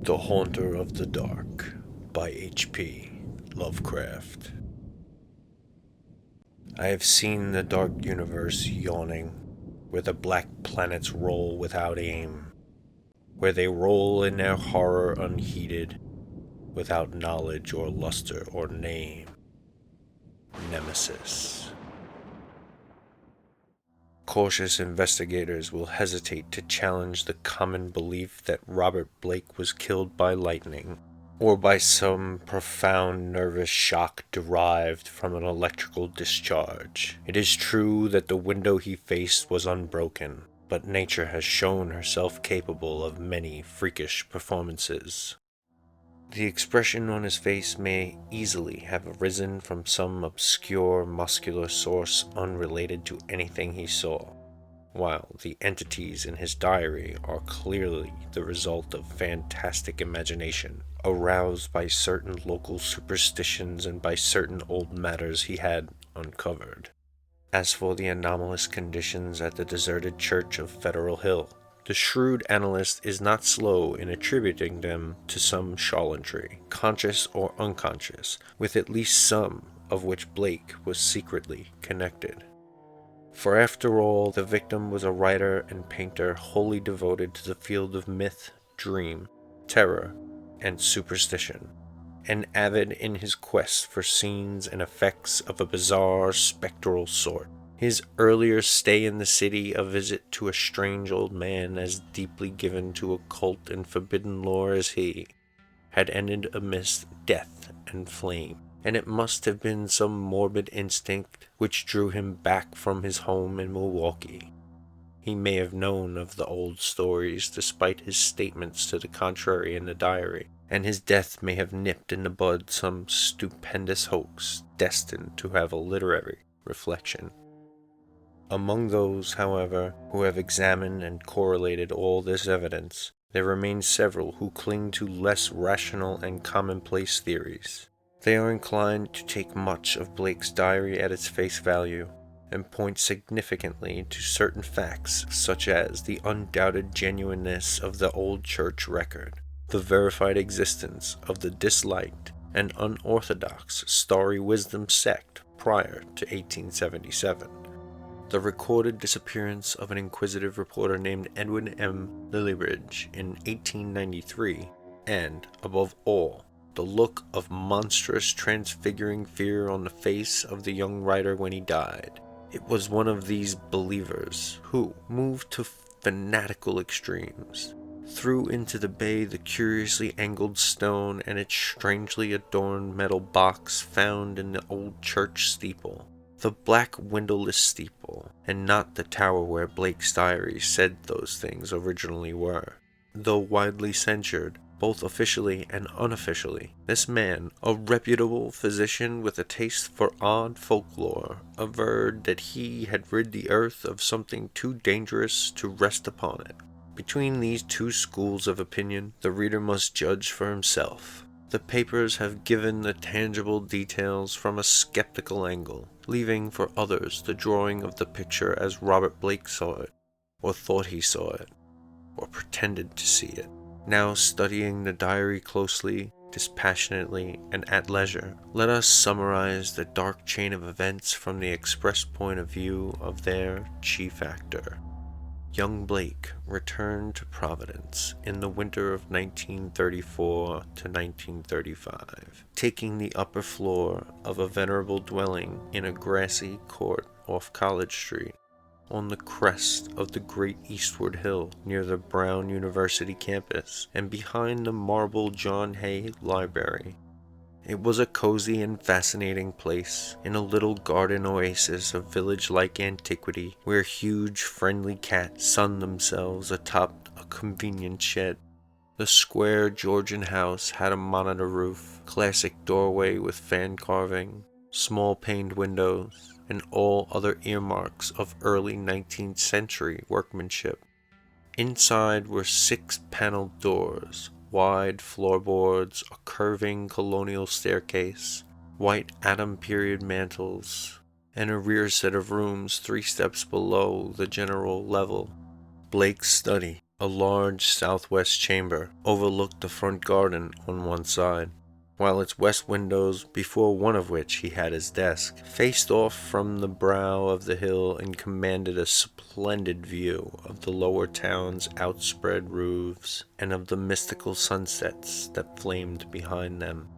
The Haunter of the Dark by H.P. Lovecraft. I have seen the dark universe yawning, where the black planets roll without aim, where they roll in their horror unheeded, without knowledge or luster or name. Nemesis. Cautious investigators will hesitate to challenge the common belief that Robert Blake was killed by lightning, or by some profound nervous shock derived from an electrical discharge. It is true that the window he faced was unbroken, but nature has shown herself capable of many freakish performances. The expression on his face may easily have arisen from some obscure muscular source unrelated to anything he saw, while the entities in his diary are clearly the result of fantastic imagination, aroused by certain local superstitions and by certain old matters he had uncovered. As for the anomalous conditions at the deserted church of Federal Hill, the shrewd analyst is not slow in attributing them to some charlatanry, conscious or unconscious, with at least some of which Blake was secretly connected. For after all, the victim was a writer and painter wholly devoted to the field of myth, dream, terror, and superstition, and avid in his quest for scenes and effects of a bizarre, spectral sort. His earlier stay in the city, a visit to a strange old man as deeply given to occult and forbidden lore as he, had ended amidst death and flame, and it must have been some morbid instinct which drew him back from his home in Milwaukee. He may have known of the old stories despite his statements to the contrary in the diary, and his death may have nipped in the bud some stupendous hoax destined to have a literary reflection. Among those, however, who have examined and correlated all this evidence, there remain several who cling to less rational and commonplace theories. They are inclined to take much of Blake's diary at its face value, and point significantly to certain facts such as the undoubted genuineness of the old church record, the verified existence of the disliked and unorthodox Starry Wisdom sect prior to 1877, the recorded disappearance of an inquisitive reporter named Edwin M. Lillibridge in 1893, and, above all, the look of monstrous transfiguring fear on the face of the young writer when he died. It was one of these believers who, moved to fanatical extremes, threw into the bay the curiously angled stone and its strangely adorned metal box found in the old church steeple. The black windowless steeple, and not the tower where Blake's diary said those things originally were. Though widely censured, both officially and unofficially, this man, a reputable physician with a taste for odd folklore, averred that he had rid the earth of something too dangerous to rest upon it. Between these two schools of opinion, the reader must judge for himself. The papers have given the tangible details from a skeptical angle, leaving for others the drawing of the picture as Robert Blake saw it, or thought he saw it, or pretended to see it. Now, studying the diary closely, dispassionately, and at leisure, let us summarize the dark chain of events from the express point of view of their chief actor. Young Blake returned to Providence in the winter of 1934 to 1935, taking the upper floor of a venerable dwelling in a grassy court off College Street, on the crest of the great eastward hill near the Brown University campus and behind the marble John Hay Library. It was a cozy and fascinating place in a little garden oasis of village-like antiquity where huge friendly cats sunned themselves atop a convenient shed. The square Georgian house had a monitor roof, classic doorway with fan carving, small paned windows, and all other earmarks of early 19th century workmanship. Inside were 6 paneled doors, wide floorboards, a curving colonial staircase, white Adam period mantels, and a rear set of rooms 3 steps below the general level. Blake's study, A large southwest chamber overlooked the front garden on one side, while its west windows, before one of which he had his desk, faced off from the brow of the hill and commanded a splendid view of the lower town's outspread roofs and of the mystical sunsets that flamed behind them.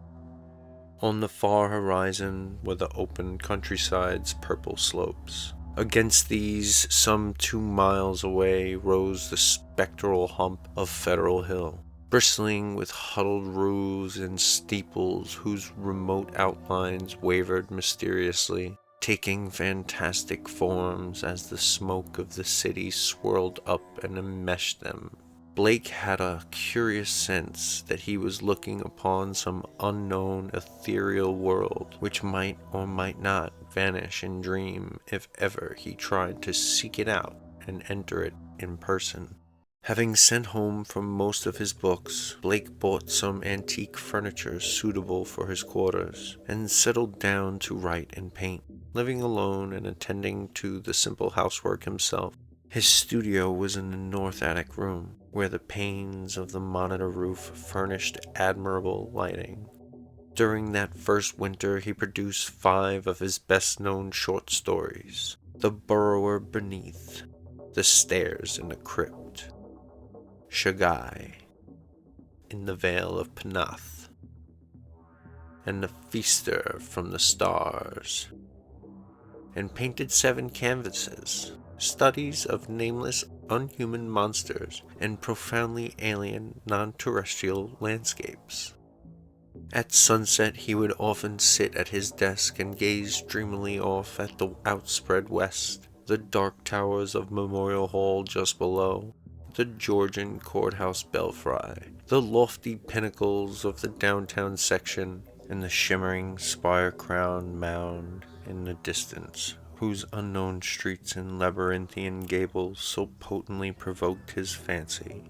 On the far horizon were the open countryside's purple slopes. Against these, some 2 miles away, rose the spectral hump of Federal Hill, bristling with huddled roofs and steeples whose remote outlines wavered mysteriously, taking fantastic forms as the smoke of the city swirled up and enmeshed them. Blake had a curious sense that he was looking upon some unknown ethereal world which might or might not vanish in dream if ever he tried to seek it out and enter it in person. Having sent home from most of his books, Blake bought some antique furniture suitable for his quarters and settled down to write and paint, living alone and attending to the simple housework himself. His studio was in the north attic room, where the panes of the monitor roof furnished admirable lighting. During that first winter he produced 5 of his best-known short stories: The Burrower Beneath, The Stairs in the Crypt, Shagai, In the Vale of Penath, and The Feaster from the Stars, and painted 7 canvases, studies of nameless unhuman monsters and profoundly alien non-terrestrial landscapes. At sunset he would often sit at his desk and gaze dreamily off at the outspread west, the dark towers of Memorial Hall just below, the Georgian courthouse belfry, the lofty pinnacles of the downtown section, and the shimmering spire-crowned mound in the distance, whose unknown streets and labyrinthian gables so potently provoked his fancy.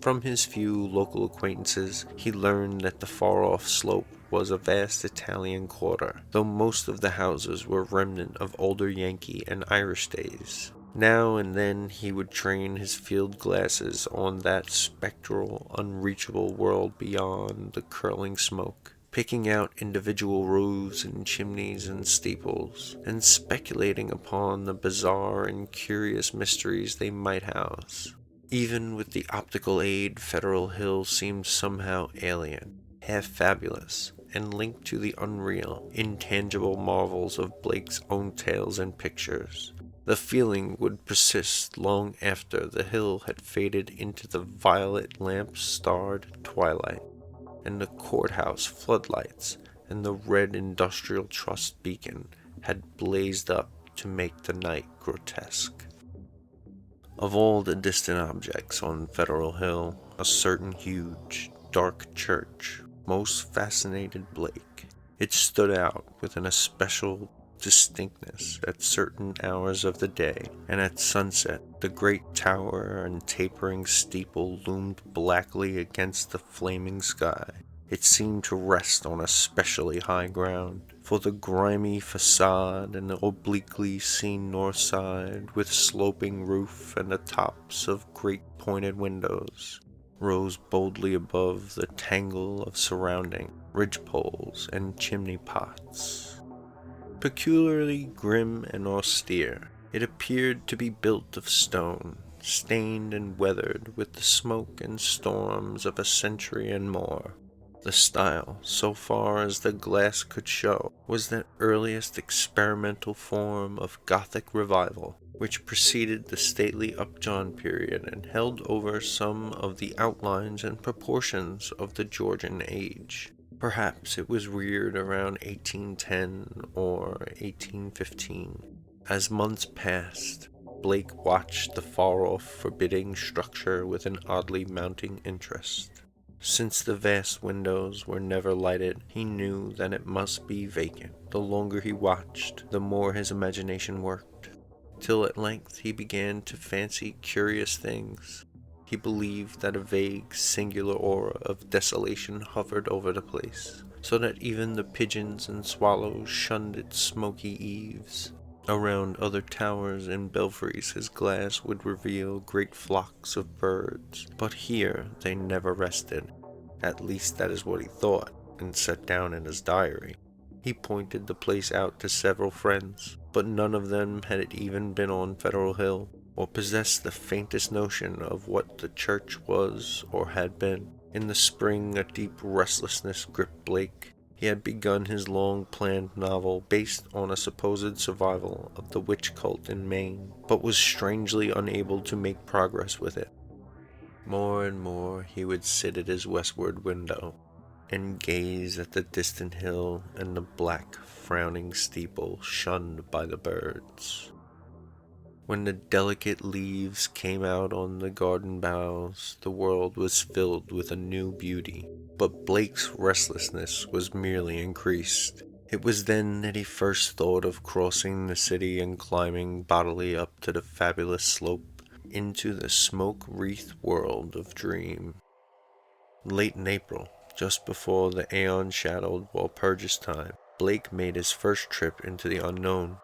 From his few local acquaintances, he learned that the far-off slope was a vast Italian quarter, though most of the houses were remnant of older Yankee and Irish days. Now and then he would train his field glasses on that spectral, unreachable world beyond the curling smoke, picking out individual roofs and chimneys and steeples, and speculating upon the bizarre and curious mysteries they might house. Even with the optical aid, Federal Hill seemed somehow alien, half fabulous, and linked to the unreal, intangible marvels of Blake's own tales and pictures. The feeling would persist long after the hill had faded into the violet lamp-starred twilight, and the courthouse floodlights and the red industrial trust beacon had blazed up to make the night grotesque. Of all the distant objects on Federal Hill, a certain huge, dark church most fascinated Blake. It stood out with an especial distinctness at certain hours of the day, and at sunset the great tower and tapering steeple loomed blackly against the flaming sky. It seemed to rest on especially high ground, for the grimy facade and the obliquely seen north side, with sloping roof and the tops of great pointed windows, rose boldly above the tangle of surrounding ridgepoles and chimney pots. Peculiarly grim and austere, it appeared to be built of stone, stained and weathered with the smoke and storms of a century and more. The style, so far as the glass could show, was that earliest experimental form of Gothic revival, which preceded the stately Upjohn period and held over some of the outlines and proportions of the Georgian age. Perhaps it was reared around 1810 or 1815. As months passed, Blake watched the far-off forbidding structure with an oddly mounting interest. Since the vast windows were never lighted, he knew that it must be vacant. The longer he watched, the more his imagination worked, till at length he began to fancy curious things. He believed that a vague, singular aura of desolation hovered over the place, so that even the pigeons and swallows shunned its smoky eaves. Around other towers and belfries his glass would reveal great flocks of birds, but here they never rested. At least that is what he thought, and set down in his diary. He pointed the place out to several friends, but none of them had even been on Federal Hill, or possessed the faintest notion of what the church was or had been. In the spring a deep restlessness gripped Blake. He had begun his long-planned novel based on a supposed survival of the witch cult in Maine, but was strangely unable to make progress with it. More and more he would sit at his westward window and gaze at the distant hill and the black, frowning steeple shunned by the birds. When the delicate leaves came out on the garden boughs, the world was filled with a new beauty. But Blake's restlessness was merely increased. It was then that he first thought of crossing the city and climbing bodily up to the fabulous slope into the smoke-wreathed world of dream. Late in April, just before the aeon-shadowed Walpurgis time, Blake made his first trip into the unknown.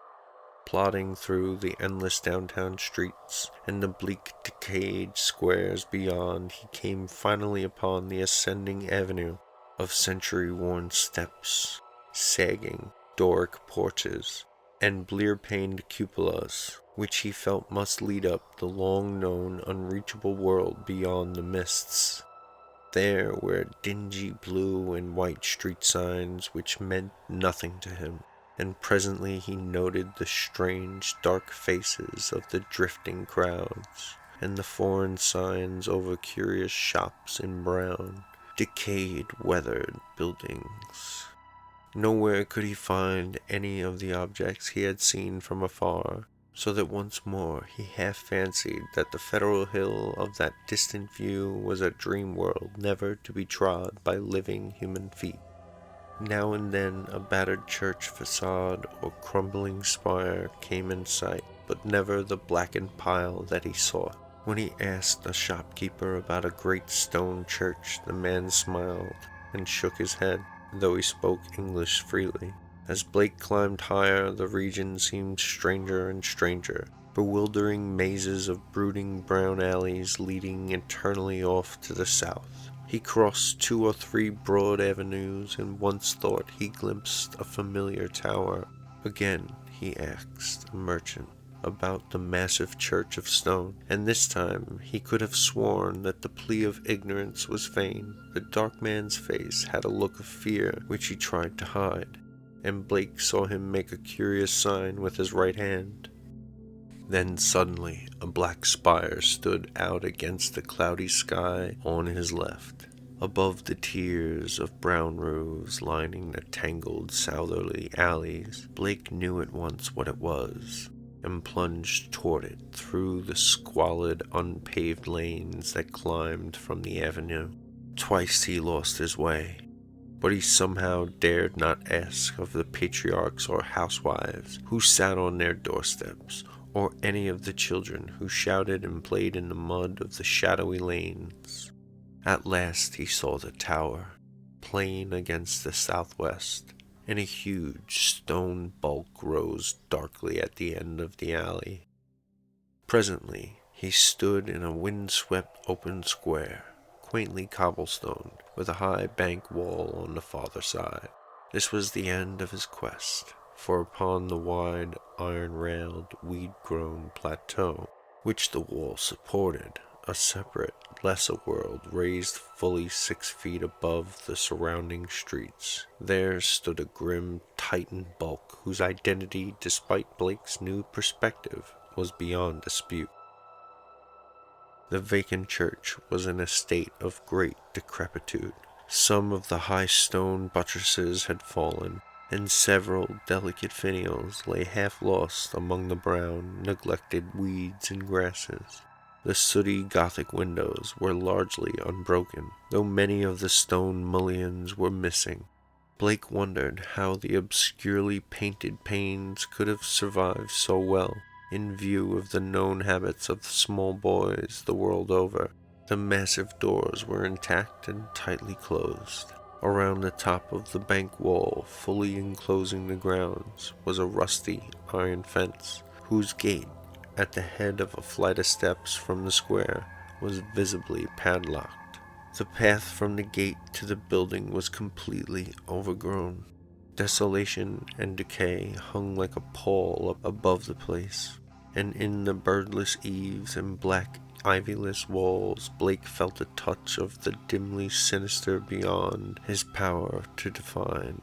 Plodding through the endless downtown streets and the bleak, decayed squares beyond, he came finally upon the ascending avenue of century-worn steps, sagging Doric porches, and blear-paned cupolas, which he felt must lead up the long-known, unreachable world beyond the mists. There were dingy blue and white street signs which meant nothing to him, and presently he noted the strange, dark faces of the drifting crowds, and the foreign signs over curious shops in brown, decayed, weathered buildings. Nowhere could he find any of the objects he had seen from afar, so that once more he half fancied that the Federal Hill of that distant view was a dream world never to be trod by living human feet. Now and then a battered church facade or crumbling spire came in sight, but never the blackened pile that he sought. When he asked a shopkeeper about a great stone church, the man smiled and shook his head, though he spoke English freely. As Blake climbed higher, the region seemed stranger and stranger, bewildering mazes of brooding brown alleys leading eternally off to the south. He crossed 2 or 3 broad avenues and once thought he glimpsed a familiar tower. Again he asked a merchant about the massive church of stone, and this time he could have sworn that the plea of ignorance was vain. The dark man's face had a look of fear which he tried to hide, and Blake saw him make a curious sign with his right hand. Then suddenly a black spire stood out against the cloudy sky on his left. Above the tiers of brown roofs lining the tangled southerly alleys, Blake knew at once what it was, and plunged toward it through the squalid, unpaved lanes that climbed from the avenue. Twice he lost his way, but he somehow dared not ask of the patriarchs or housewives who sat on their doorsteps, or any of the children who shouted and played in the mud of the shadowy lanes. At last he saw the tower, plain against the southwest, and a huge stone bulk rose darkly at the end of the alley. Presently he stood in a wind-swept open square, quaintly cobblestoned, with a high bank wall on the farther side. This was the end of his quest, for upon the wide, iron-railed, weed-grown plateau, which the wall supported, a separate, lesser world raised fully 6 feet above the surrounding streets. There stood a grim Titan bulk whose identity, despite Blake's new perspective, was beyond dispute. The vacant church was in a state of great decrepitude. Some of the high stone buttresses had fallen, and several delicate finials lay half lost among the brown, neglected weeds and grasses. The sooty Gothic windows were largely unbroken, though many of the stone mullions were missing. Blake wondered how the obscurely painted panes could have survived so well, in view of the known habits of small boys the world over. The massive doors were intact and tightly closed. Around the top of the bank wall, fully enclosing the grounds, was a rusty iron fence, whose gate, at the head of a flight of steps from the square, was visibly padlocked. The path from the gate to the building was completely overgrown. Desolation and decay hung like a pall above the place, and in the birdless eaves and black ivyless walls Blake felt a touch of the dimly sinister beyond his power to define.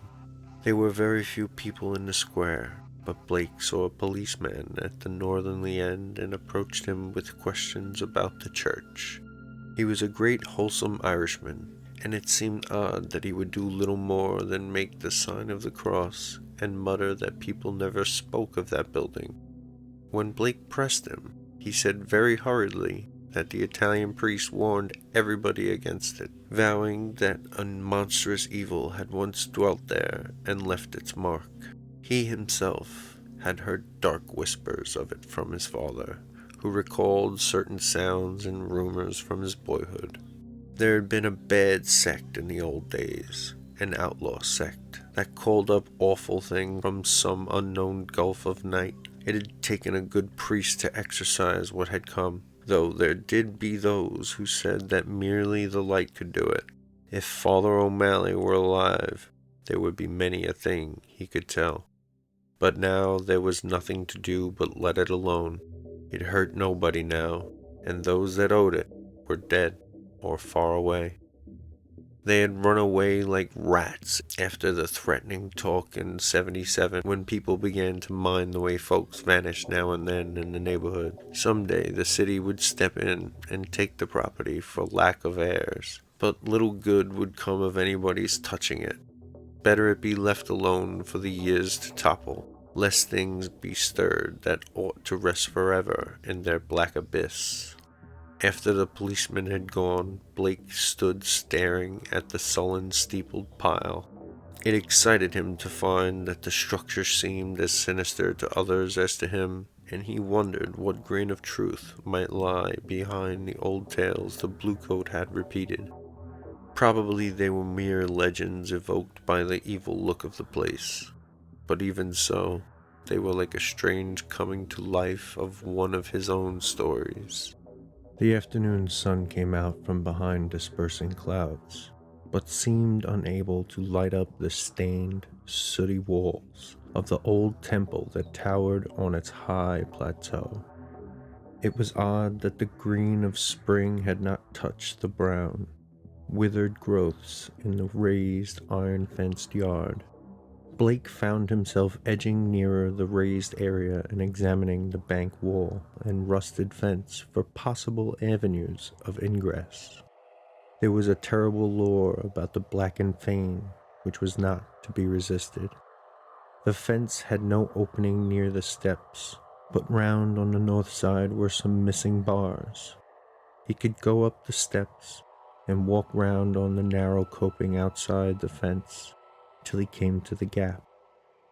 There were very few people in the square, but Blake saw a policeman at the northerly end and approached him with questions about the church. He was a great wholesome Irishman, and it seemed odd that he would do little more than make the sign of the cross and mutter that people never spoke of that building. When Blake pressed him, he said very hurriedly that the Italian priest warned everybody against it, vowing that a monstrous evil had once dwelt there and left its mark. He himself had heard dark whispers of it from his father, who recalled certain sounds and rumors from his boyhood. There had been a bad sect in the old days, an outlaw sect, that called up awful things from some unknown gulf of night. It had taken a good priest to exorcise what had come, though there did be those who said that merely the light could do it. If Father O'Malley were alive, there would be many a thing he could tell. But now there was nothing to do but let it alone. It hurt nobody now, and those that owed it were dead or far away. They had run away like rats after the threatening talk in '77 when people began to mind the way folks vanished now and then in the neighborhood. Someday the city would step in and take the property for lack of heirs, but little good would come of anybody's touching it. Better it be left alone for the years to topple, lest things be stirred that ought to rest forever in their black abyss. After the policeman had gone, Blake stood staring at the sullen steepled pile. It excited him to find that the structure seemed as sinister to others as to him, and he wondered what grain of truth might lie behind the old tales the bluecoat had repeated. Probably they were mere legends evoked by the evil look of the place, but even so, they were like a strange coming to life of one of his own stories. The afternoon sun came out from behind dispersing clouds, but seemed unable to light up the stained, sooty walls of the old temple that towered on its high plateau. It was odd that the green of spring had not touched the brown, withered growths in the raised, iron-fenced yard. Blake found himself edging nearer the raised area and examining the bank wall and rusted fence for possible avenues of ingress. There was a terrible lore about the blackened fane which was not to be resisted. The fence had no opening near the steps, but round on the north side were some missing bars. He could go up the steps and walk round on the narrow coping outside the fence till he came to the gap.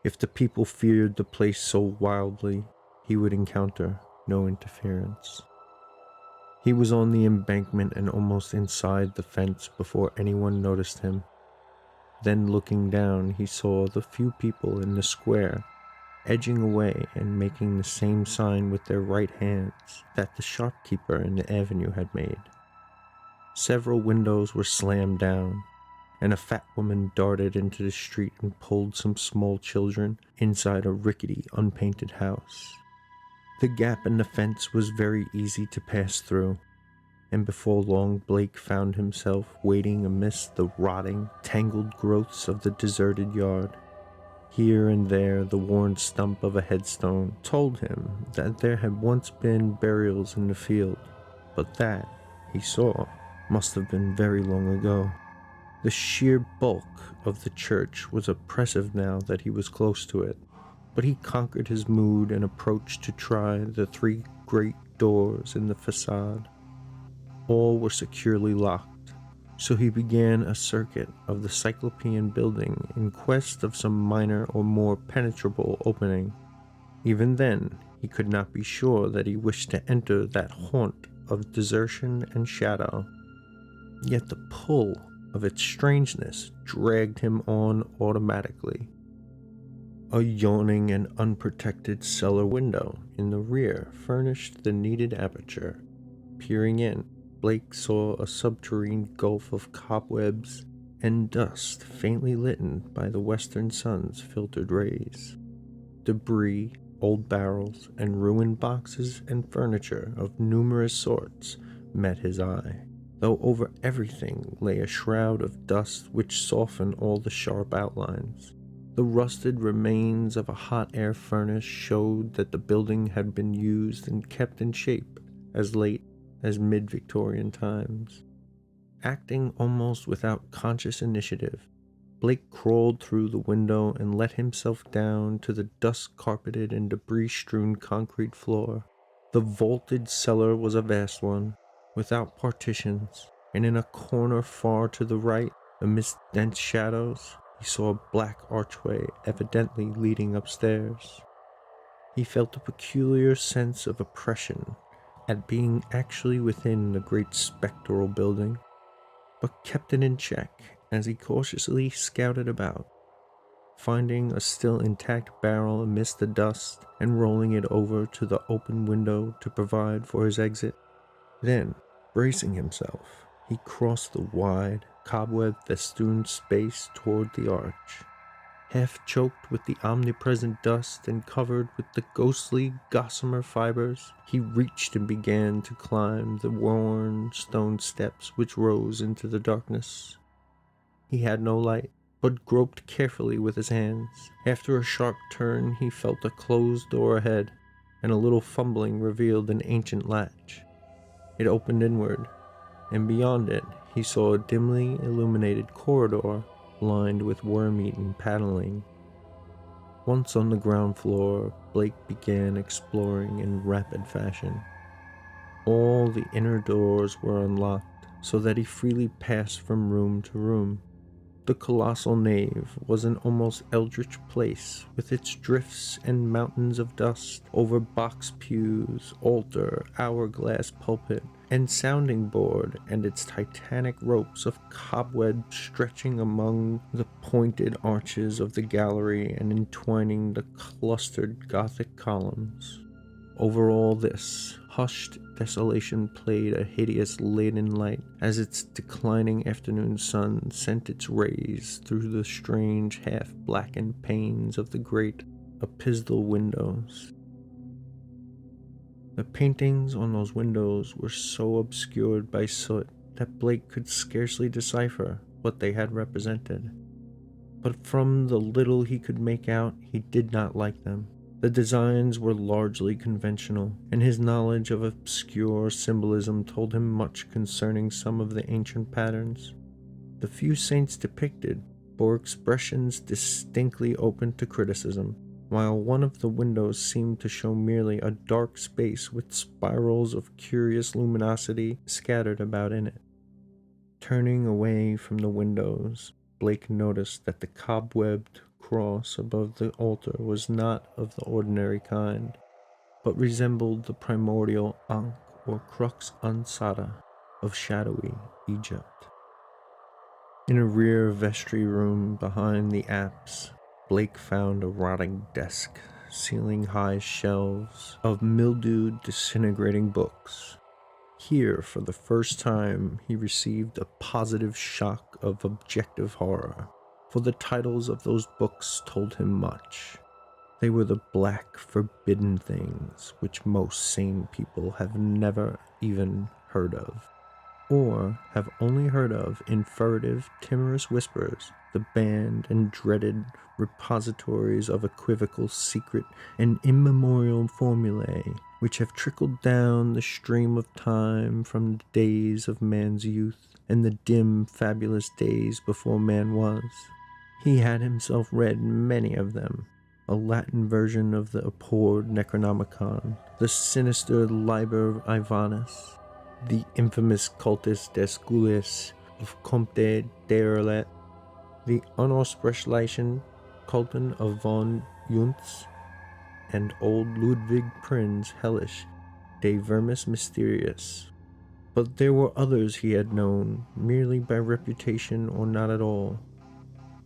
If the people feared the place so wildly, he would encounter no interference. He was on the embankment and almost inside the fence before anyone noticed him. Then looking down, he saw the few people in the square edging away and making the same sign with their right hands that the shopkeeper in the avenue had made. Several windows were slammed down, and a fat woman darted into the street and pulled some small children inside a rickety, unpainted house. The gap in the fence was very easy to pass through, and before long Blake found himself wading amidst the rotting, tangled growths of the deserted yard. Here and there the worn stump of a headstone told him that there had once been burials in the field, but that, he saw, must have been very long ago. The sheer bulk of the church was oppressive now that he was close to it, but he conquered his mood and approached to try the 3 great doors in the facade. All were securely locked, so he began a circuit of the Cyclopean building in quest of some minor or more penetrable opening. Even then, he could not be sure that he wished to enter that haunt of desertion and shadow. Yet the pull of its strangeness dragged him on automatically. A yawning and unprotected cellar window in the rear furnished the needed aperture. Peering in, Blake saw a subterranean gulf of cobwebs and dust faintly lit by the western sun's filtered rays. Debris, old barrels, and ruined boxes and furniture of numerous sorts met his eye, though over everything lay a shroud of dust which softened all the sharp outlines. The rusted remains of a hot air furnace showed that the building had been used and kept in shape as late as mid-Victorian times. Acting almost without conscious initiative, Blake crawled through the window and let himself down to the dust-carpeted and debris-strewn concrete floor. The vaulted cellar was a vast one, without partitions, and in a corner far to the right, amidst dense shadows, he saw a black archway evidently leading upstairs. He felt a peculiar sense of oppression at being actually within the great spectral building, but kept it in check as he cautiously scouted about, finding a still intact barrel amidst the dust and rolling it over to the open window to provide for his exit. Then, bracing himself, he crossed the wide, cobweb-festooned space toward the arch. Half choked with the omnipresent dust and covered with the ghostly gossamer fibers, he reached and began to climb the worn stone steps which rose into the darkness. He had no light, but groped carefully with his hands. After a sharp turn, he felt a closed door ahead, and a little fumbling revealed an ancient latch. It opened inward, and beyond it he saw a dimly illuminated corridor lined with worm-eaten paneling. Once on the ground floor, Blake began exploring in rapid fashion. All the inner doors were unlocked, so that he freely passed from room to room. The colossal nave was an almost eldritch place, with its drifts and mountains of dust over box pews, altar, hourglass pulpit, and sounding board, and its titanic ropes of cobweb stretching among the pointed arches of the gallery and entwining the clustered Gothic columns. Over all this, hushed desolation played a hideous leaden light as its declining afternoon sun sent its rays through the strange half-blackened panes of the great apistal windows. The paintings on those windows were so obscured by soot that Blake could scarcely decipher what they had represented. But from the little he could make out, he did not like them. The designs were largely conventional, and his knowledge of obscure symbolism told him much concerning some of the ancient patterns. The few saints depicted bore expressions distinctly open to criticism, while one of the windows seemed to show merely a dark space with spirals of curious luminosity scattered about in it. Turning away from the windows, Blake noticed that the cobwebbed cross above the altar was not of the ordinary kind, but resembled the primordial Ankh or Crux Ansata of shadowy Egypt. In a rear vestry room behind the apse, Blake found a rotting desk, ceiling-high shelves of mildewed, disintegrating books. Here, for the first time, he received a positive shock of objective horror, for the titles of those books told him much. They were the black, forbidden things which most sane people have never even heard of, or have only heard of in furtive, timorous whispers, the banned and dreaded repositories of equivocal, secret, and immemorial formulae which have trickled down the stream of time from the days of man's youth and the dim, fabulous days before man was. He had himself read many of them, a Latin version of the abhorred Necronomicon, the sinister Liber Ivanus, the infamous Cultus des Gules of Comte d'Erlet, the Unaussprechlichen Kulten of von Junts, and old Ludwig Prinz Hellish de Vermis Mysterius. But there were others he had known, merely by reputation or not at all.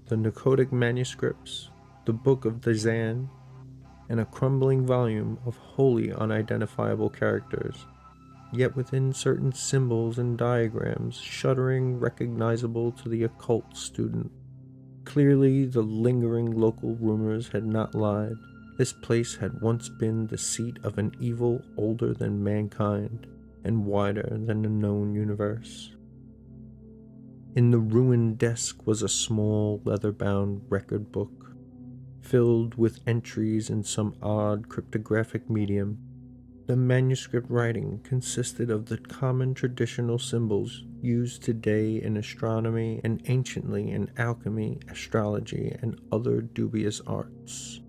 The Nakodic manuscripts, the Book of Dazan, and a crumbling volume of wholly unidentifiable characters, yet within certain symbols and diagrams shuddering recognizable to the occult student. Clearly, the lingering local rumors had not lied. This place had once been the seat of an evil older than mankind and wider than the known universe. In the ruined desk was a small leather-bound record book, filled with entries in some odd cryptographic medium. The manuscript writing consisted of the common traditional symbols used today in astronomy and anciently in alchemy, astrology, and other dubious arts.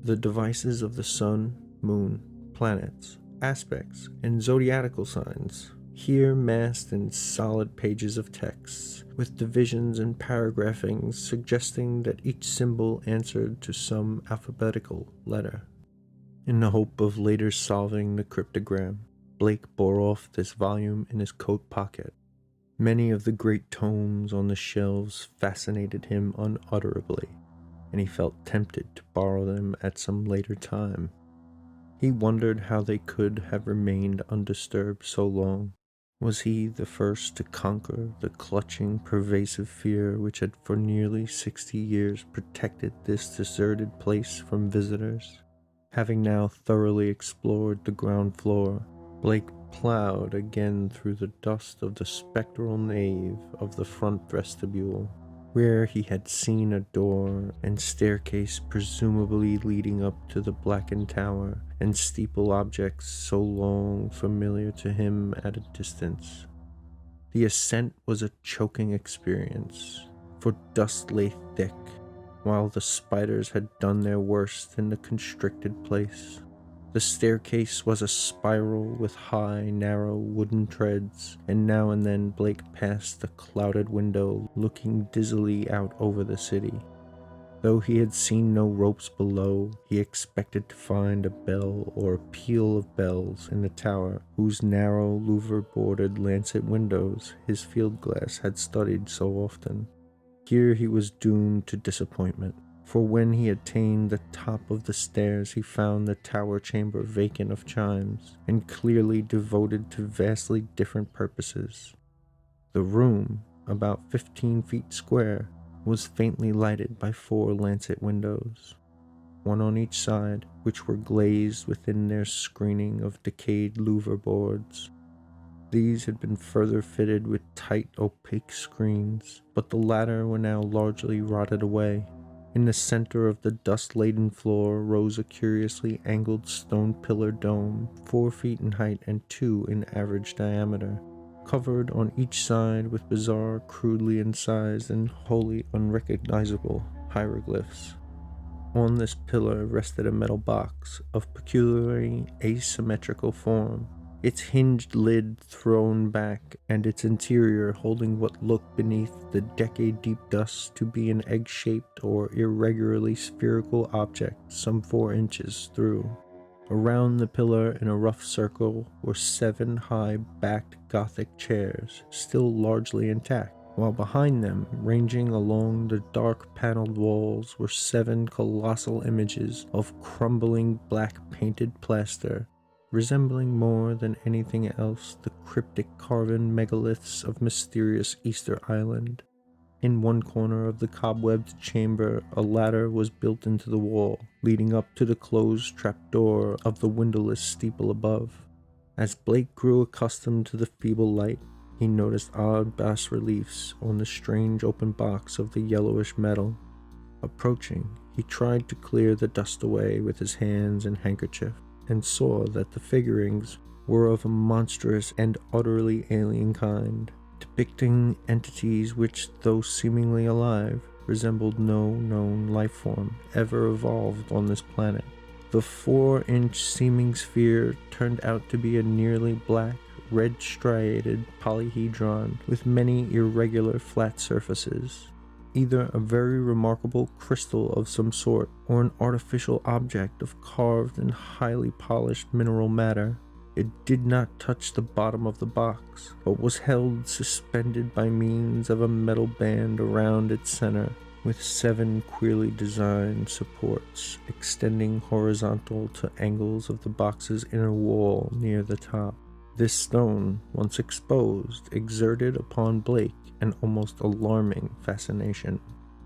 The devices of the sun, moon, planets, aspects, and zodiacal signs, here massed in solid pages of text, with divisions and paragraphings suggesting that each symbol answered to some alphabetical letter. In the hope of later solving the cryptogram, Blake bore off this volume in his coat pocket. Many of the great tomes on the shelves fascinated him unutterably, and he felt tempted to borrow them at some later time. He wondered how they could have remained undisturbed so long. Was he the first to conquer the clutching, pervasive fear which had for nearly 60 years protected this deserted place from visitors? Having now thoroughly explored the ground floor, Blake plowed again through the dust of the spectral nave of the front vestibule, where he had seen a door and staircase presumably leading up to the blackened tower and steeple objects so long familiar to him at a distance. The ascent was a choking experience, for dust lay thick, while the spiders had done their worst in the constricted place. The staircase was a spiral with high, narrow wooden treads, and now and then Blake passed a clouded window looking dizzily out over the city. Though he had seen no ropes below, he expected to find a bell or a peal of bells in the tower whose narrow, louver-bordered lancet windows his field glass had studied so often. Here he was doomed to disappointment, for when he attained the top of the stairs he found the tower chamber vacant of chimes, and clearly devoted to vastly different purposes. The room, about 15 feet square, was faintly lighted by 4 lancet windows, one on each side, which were glazed within their screening of decayed louver boards. These had been further fitted with tight, opaque screens, but the latter were now largely rotted away. In the center of the dust-laden floor rose a curiously angled stone pillar dome, 4 feet in height and 2 in average diameter, covered on each side with bizarre, crudely incised and wholly unrecognizable hieroglyphs. On this pillar rested a metal box of peculiarly asymmetrical form, its hinged lid thrown back and its interior holding what looked beneath the decade-deep dust to be an egg-shaped or irregularly spherical object some 4 inches through. Around the pillar in a rough circle were 7 high-backed Gothic chairs, still largely intact, while behind them, ranging along the dark paneled walls, were 7 colossal images of crumbling black painted plaster, resembling more than anything else the cryptic carven megaliths of mysterious Easter Island. In one corner of the cobwebbed chamber, a ladder was built into the wall, leading up to the closed trapdoor of the windowless steeple above. As Blake grew accustomed to the feeble light, he noticed odd bas-reliefs on the strange open box of the yellowish metal. Approaching, he tried to clear the dust away with his hands and handkerchief, and saw that the figurines were of a monstrous and utterly alien kind, depicting entities which, though seemingly alive, resembled no known life form ever evolved on this planet. The 4-inch seeming sphere turned out to be a nearly black, red striated polyhedron with many irregular flat surfaces, either a very remarkable crystal of some sort or an artificial object of carved and highly polished mineral matter. It did not touch the bottom of the box, but was held suspended by means of a metal band around its center, with 7 queerly designed supports extending horizontal to angles of the box's inner wall near the top. This stone, once exposed, exerted upon Blake an almost alarming fascination.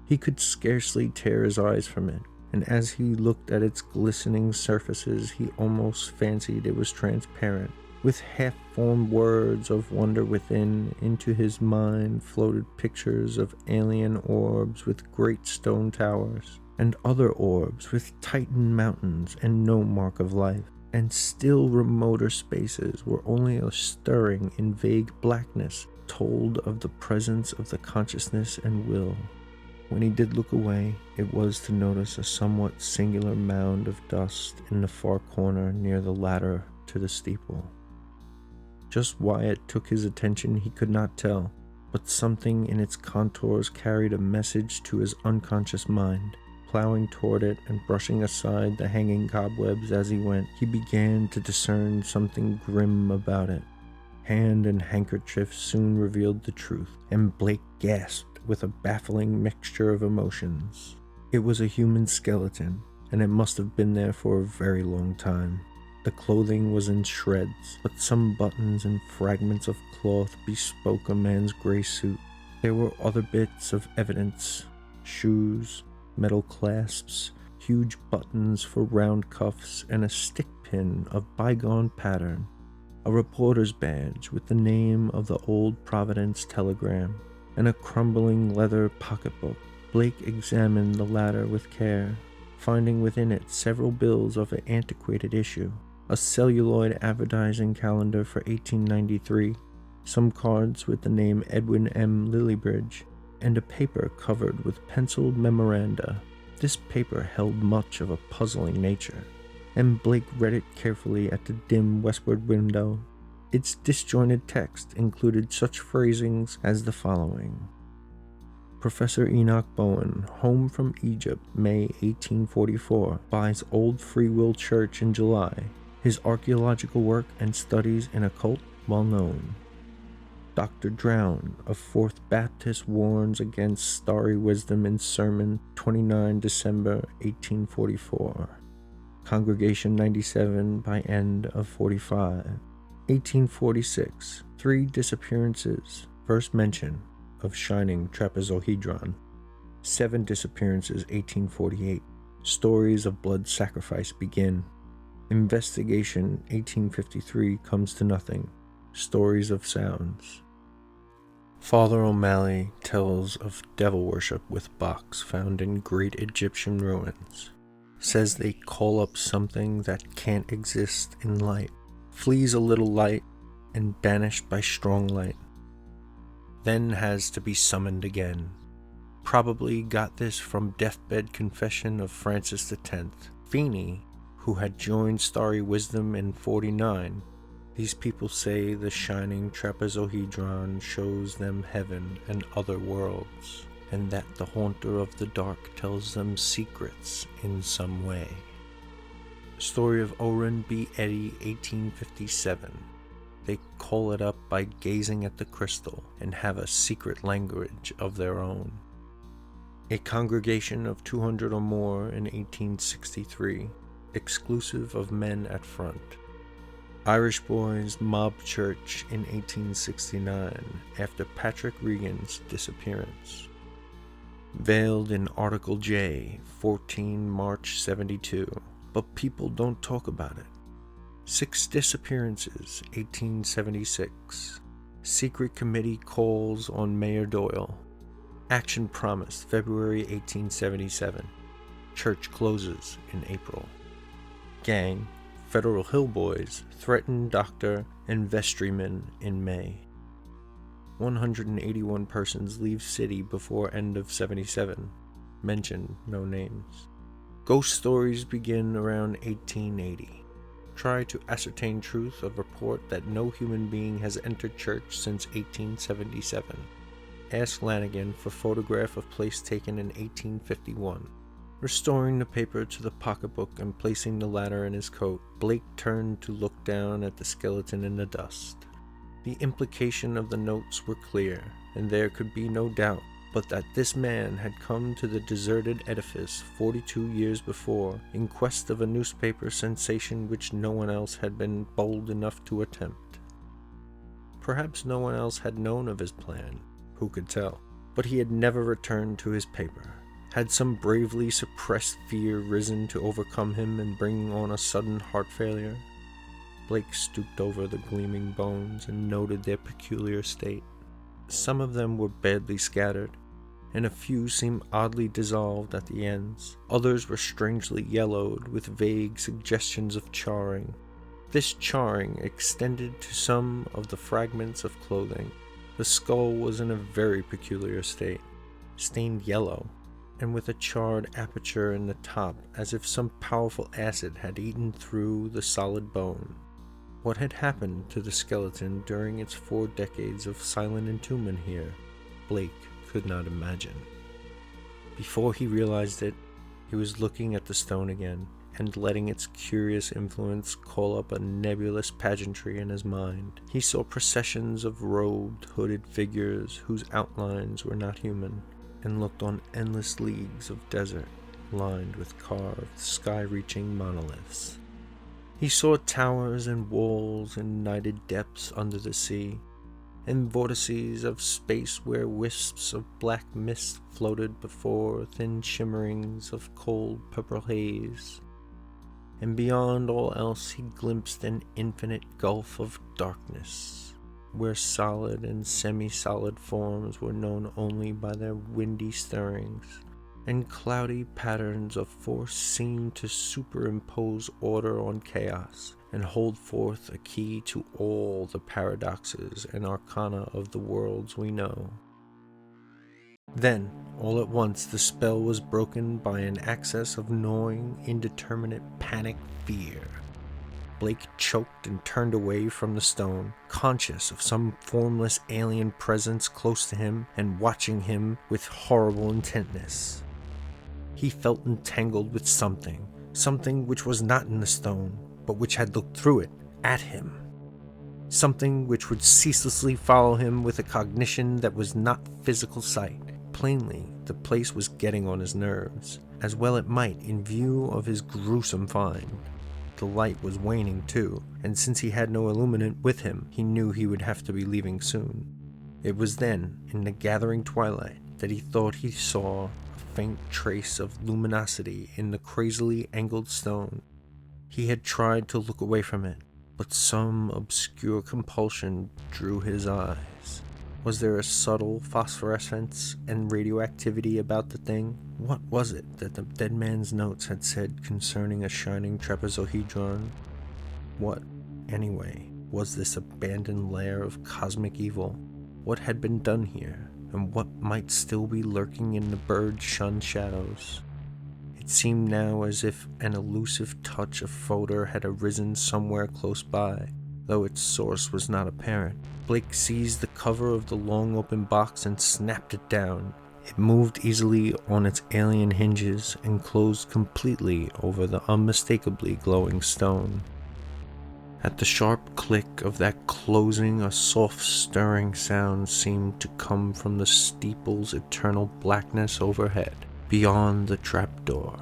He could scarcely tear his eyes from it, and as he looked at its glistening surfaces, he almost fancied it was transparent. With half-formed words of wonder within, into his mind floated pictures of alien orbs with great stone towers, and other orbs with Titan mountains and no mark of life, and still remoter spaces where only a stirring in vague blackness told of the presence of the consciousness and will. When he did look away, it was to notice a somewhat singular mound of dust in the far corner near the ladder to the steeple. Just why it took his attention he could not tell, but something in its contours carried a message to his unconscious mind. Plowing toward it and brushing aside the hanging cobwebs as he went, he began to discern something grim about it. Hand and handkerchief soon revealed the truth, and Blake gasped with a baffling mixture of emotions. It was a human skeleton, and it must have been there for a very long time. The clothing was in shreds, but some buttons and fragments of cloth bespoke a man's gray suit. There were other bits of evidence: shoes, metal clasps, huge buttons for round cuffs, and a stick pin of bygone pattern. A reporter's badge with the name of the old Providence Telegram, and a crumbling leather pocketbook. Blake examined the latter with care, finding within it several bills of an antiquated issue, a celluloid advertising calendar for 1893, some cards with the name Edwin M. Lillibridge, and a paper covered with penciled memoranda. This paper held much of a puzzling nature, and Blake read it carefully at the dim westward window. Its disjointed text included such phrasings as the following: Professor Enoch Bowen, home from Egypt, May 1844, buys Old Free Will Church in July. His archaeological work and studies in occult well known. Dr. Drown of Fourth Baptist warns against starry wisdom in sermon 29 December 1844. Congregation 97 by end of 45. 1846. 3 disappearances. First mention of shining trapezohedron. 7 disappearances. 1848. Stories of blood sacrifice begin. Investigation 1853 comes to nothing. Stories of sounds. Father O'Malley tells of devil worship with box found in great Egyptian ruins. Says they call up something that can't exist in light, flees a little light, and banished by strong light. Then has to be summoned again. Probably got this from deathbed confession of Francis X. Feeney, who had joined Starry Wisdom in 49. These people say the shining trapezohedron shows them heaven and other worlds, and that the haunter of the dark tells them secrets in some way. Story of Oren B. Eddy, 1857. They call it up by gazing at the crystal and have a secret language of their own. A congregation of 200 or more in 1863, exclusive of men at front. Irish boys mob church in 1869 after Patrick Regan's disappearance. Veiled in Article J, 14 March 72, but people don't talk about it. 6 disappearances, 1876. Secret committee calls on Mayor Doyle. Action promised, February 1877. Church closes in April. Gang, Federal Hill Boys, threaten doctor and vestryman in May. 181 persons leave city before end of 77. Mention no names. Ghost stories begin around 1880. Try to ascertain truth of report that no human being has entered church since 1877. Ask Lanigan for photograph of place taken in 1851. Restoring the paper to the pocketbook and placing the latter in his coat, Blake turned to look down at the skeleton in the dust. The implication of the notes were clear, and there could be no doubt but that this man had come to the deserted edifice 42 years before in quest of a newspaper sensation which no one else had been bold enough to attempt. Perhaps no one else had known of his plan, who could tell, but he had never returned to his paper. Had some bravely suppressed fear risen to overcome him and bring on a sudden heart failure? Blake stooped over the gleaming bones and noted their peculiar state. Some of them were badly scattered, and a few seemed oddly dissolved at the ends. Others were strangely yellowed with vague suggestions of charring. This charring extended to some of the fragments of clothing. The skull was in a very peculiar state, stained yellow, and with a charred aperture in the top as if some powerful acid had eaten through the solid bone. What had happened to the skeleton during its 4 decades of silent entombment here, Blake could not imagine. Before he realized it, he was looking at the stone again and letting its curious influence call up a nebulous pageantry in his mind. He saw processions of robed, hooded figures whose outlines were not human, and looked on endless leagues of desert lined with carved, sky-reaching monoliths. He saw towers and walls in nighted depths under the sea, and vortices of space where wisps of black mist floated before thin shimmerings of cold purple haze. And beyond all else he glimpsed an infinite gulf of darkness, where solid and semi-solid forms were known only by their windy stirrings, and cloudy patterns of force seemed to superimpose order on chaos, and hold forth a key to all the paradoxes and arcana of the worlds we know. Then, all at once, the spell was broken by an access of gnawing, indeterminate panic fear. Blake choked and turned away from the stone, conscious of some formless alien presence close to him and watching him with horrible intentness. He felt entangled with something which was not in the stone, but which had looked through it, at him. Something which would ceaselessly follow him with a cognition that was not physical sight. Plainly, the place was getting on his nerves, as well it might in view of his gruesome find. The light was waning too, and since he had no illuminant with him, he knew he would have to be leaving soon. It was then, in the gathering twilight, that he thought he saw a faint trace of luminosity in the crazily angled stone. He had tried to look away from it, but some obscure compulsion drew his eyes. Was there a subtle phosphorescence and radioactivity about the thing? What was it that the dead man's notes had said concerning a shining trapezohedron? What, anyway, was this abandoned lair of cosmic evil? What had been done here, and what might still be lurking in the bird-shunned shadows? It seemed now as if an elusive touch of Fodor had arisen somewhere close by, though its source was not apparent. Blake seized the cover of the long open box and snapped it down. It moved easily on its alien hinges and closed completely over the unmistakably glowing stone. At the sharp click of that closing, a soft stirring sound seemed to come from the steeple's eternal blackness overhead, beyond the trapdoor.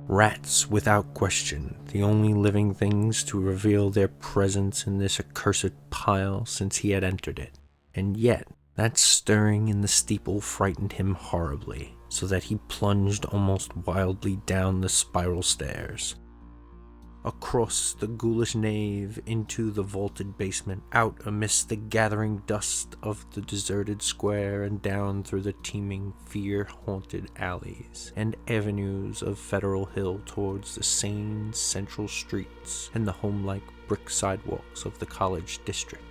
Rats, without question, the only living things to reveal their presence in this accursed pile since he had entered it. And yet, that stirring in the steeple frightened him horribly, so that he plunged almost wildly down the spiral stairs. Across the ghoulish nave into the vaulted basement, out amidst the gathering dust of the deserted square, and down through the teeming, fear-haunted alleys and avenues of Federal Hill towards the sane central streets and the home-like brick sidewalks of the college district.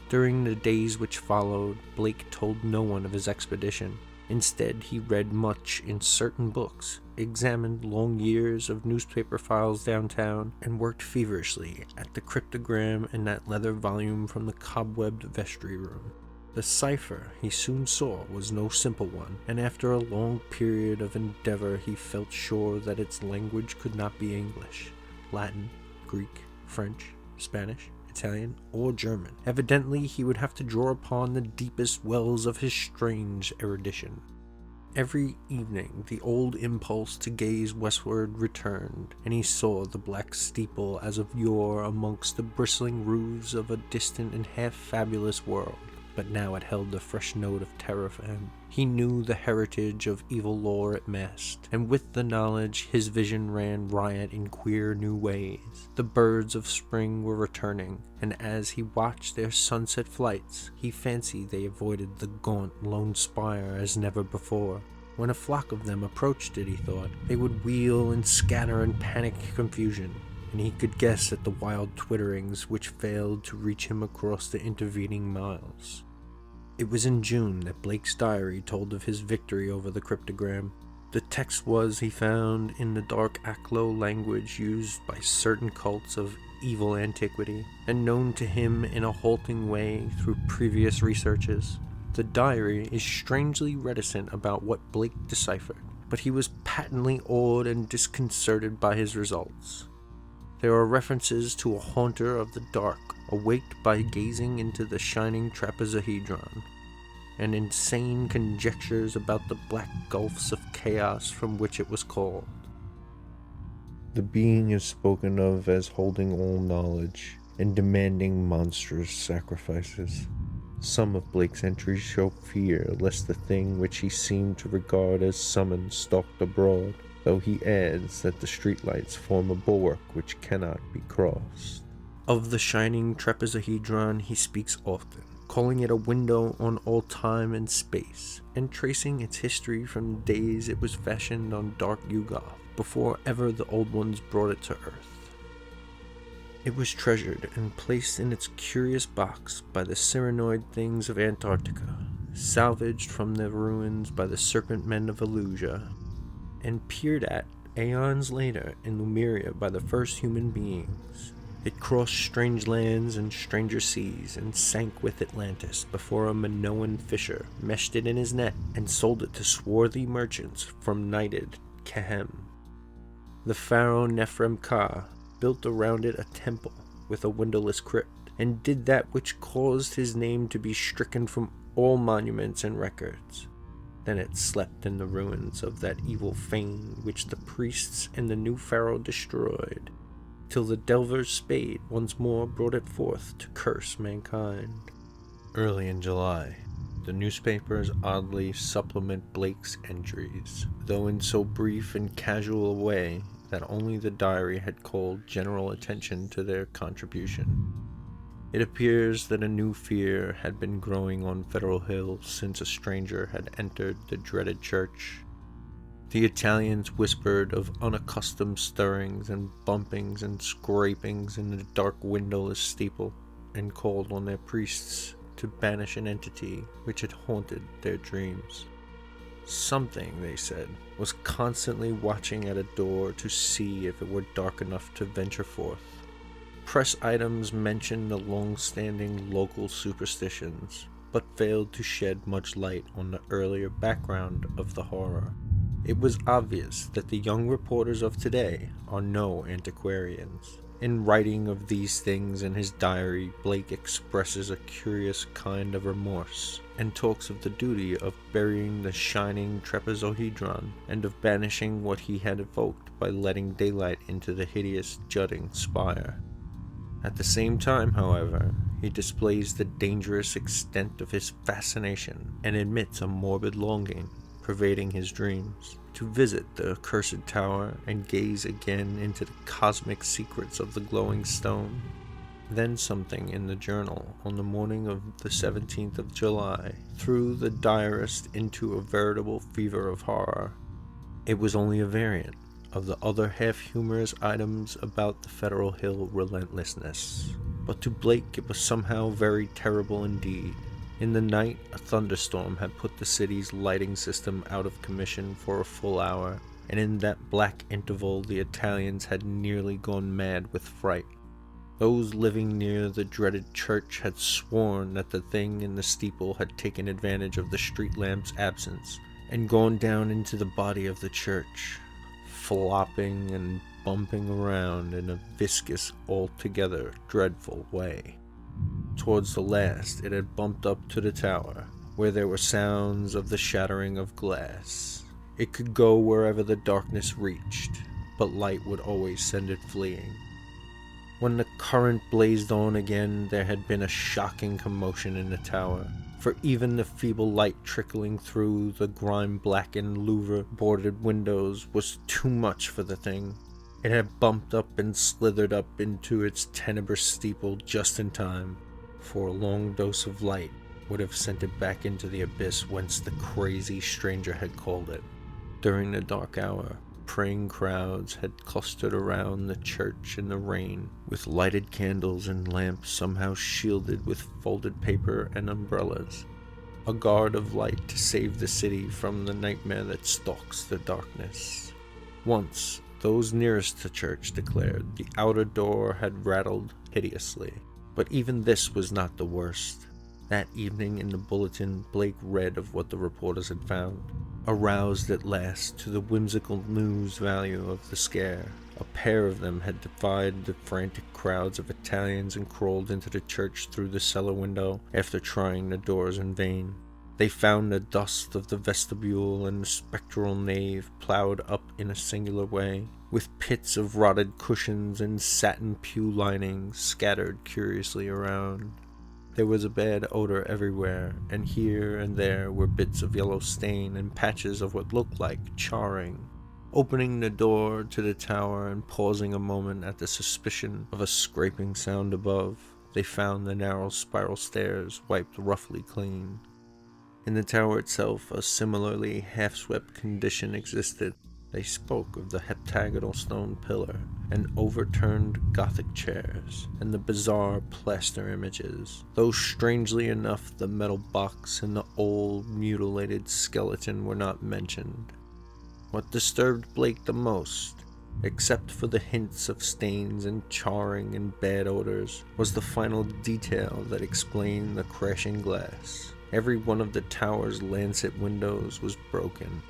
During the days which followed, Blake told no one of his expedition. Instead, he read much in certain books, examined long years of newspaper files downtown, and worked feverishly at the cryptogram in that leather volume from the cobwebbed vestry room. The cipher he soon saw was no simple one, and after a long period of endeavor he felt sure that its language could not be English, Latin, Greek, French, Spanish, Italian, or German. Evidently he would have to draw upon the deepest wells of his strange erudition. Every evening the old impulse to gaze westward returned, and he saw the black steeple as of yore amongst the bristling roofs of a distant and half-fabulous world. But now it held a fresh note of terror for him. He knew the heritage of evil lore it masked, and with the knowledge his vision ran riot in queer new ways. The birds of spring were returning, and as he watched their sunset flights, he fancied they avoided the gaunt lone spire as never before. When a flock of them approached it, he thought, they would wheel and scatter in panic confusion, and he could guess at the wild twitterings which failed to reach him across the intervening miles. It was in June that Blake's diary told of his victory over the cryptogram. The text was, he found, in the dark Aklo language used by certain cults of evil antiquity, and known to him in a halting way through previous researches. The diary is strangely reticent about what Blake deciphered, but he was patently awed and disconcerted by his results. There are references to a haunter of the dark, awaked by gazing into the shining trapezohedron, and insane conjectures about the black gulfs of chaos from which it was called. The being is spoken of as holding all knowledge and demanding monstrous sacrifices. Some of Blake's entries show fear lest the thing which he seemed to regard as summoned stalked abroad, though he adds that the streetlights form a bulwark which cannot be crossed. Of the shining trapezohedron he speaks often, calling it a window on all time and space, and tracing its history from the days it was fashioned on dark Yugoth, before ever the old ones brought it to earth. It was treasured and placed in its curious box by the Cyranoid things of Antarctica, salvaged from the ruins by the serpent men of Illusia, and peered at aeons later in Lemuria by the first human beings. It crossed strange lands and stranger seas and sank with Atlantis before a Minoan fisher meshed it in his net and sold it to swarthy merchants from knighted Kehem. The pharaoh Nephrem-Ka built around it a temple with a windowless crypt, and did that which caused his name to be stricken from all monuments and records. Then it slept in the ruins of that evil fane which the priests and the new pharaoh destroyed, till the delver's spade once more brought it forth to curse mankind. Early in July, the newspapers oddly supplement Blake's entries, though in so brief and casual a way that only the diary had called general attention to their contribution. It appears that a new fear had been growing on Federal Hill since a stranger had entered the dreaded church. The Italians whispered of unaccustomed stirrings and bumpings and scrapings in the dark windowless steeple, and called on their priests to banish an entity which had haunted their dreams. Something, they said, was constantly watching at a door to see if it were dark enough to venture forth. Press items mentioned the long-standing local superstitions, but failed to shed much light on the earlier background of the horror. It was obvious that the young reporters of today are no antiquarians. In writing of these things in his diary, Blake expresses a curious kind of remorse, and talks of the duty of burying the shining trapezohedron, and of banishing what he had evoked by letting daylight into the hideous jutting spire. At the same time, however, he displays the dangerous extent of his fascination, and admits a morbid longing, pervading his dreams, to visit the accursed tower and gaze again into the cosmic secrets of the glowing stone. Then something in the journal on the morning of the 17th of July threw the diarist into a veritable fever of horror. It was only a variant of the other half-humorous items about the Federal Hill relentlessness, but to Blake it was somehow very terrible indeed. In the night, a thunderstorm had put the city's lighting system out of commission for a full hour, and in that black interval the Italians had nearly gone mad with fright. Those living near the dreaded church had sworn that the thing in the steeple had taken advantage of the street lamp's absence and gone down into the body of the church, flopping and bumping around in a viscous, altogether dreadful way. Towards the last, it had bumped up to the tower, where there were sounds of the shattering of glass. It could go wherever the darkness reached, but light would always send it fleeing. When the current blazed on again, there had been a shocking commotion in the tower, for even the feeble light trickling through the grime-blackened louver-boarded windows was too much for the thing. It had bumped up and slithered up into its tenebrous steeple just in time, for a long dose of light would have sent it back into the abyss whence the crazy stranger had called it. During the dark hour, praying crowds had clustered around the church in the rain, with lighted candles and lamps somehow shielded with folded paper and umbrellas. A guard of light to save the city from the nightmare that stalks the darkness. Once, those nearest to church declared the outer door had rattled hideously, but even this was not the worst. That evening in the bulletin, Blake read of what the reporters had found. Aroused at last to the whimsical news value of the scare, a pair of them had defied the frantic crowds of Italians and crawled into the church through the cellar window after trying the doors in vain. They found the dust of the vestibule and the spectral nave plowed up in a singular way, with pits of rotted cushions and satin pew linings scattered curiously around. There was a bad odor everywhere, and here and there were bits of yellow stain and patches of what looked like charring. Opening the door to the tower and pausing a moment at the suspicion of a scraping sound above, they found the narrow spiral stairs wiped roughly clean. In the tower itself, a similarly half-swept condition existed. They spoke of the heptagonal stone pillar, and overturned Gothic chairs, and the bizarre plaster images, though strangely enough the metal box and the old mutilated skeleton were not mentioned. What disturbed Blake the most, except for the hints of stains and charring and bad odors, was the final detail that explained the crashing glass. Every one of the tower's lancet windows was broken,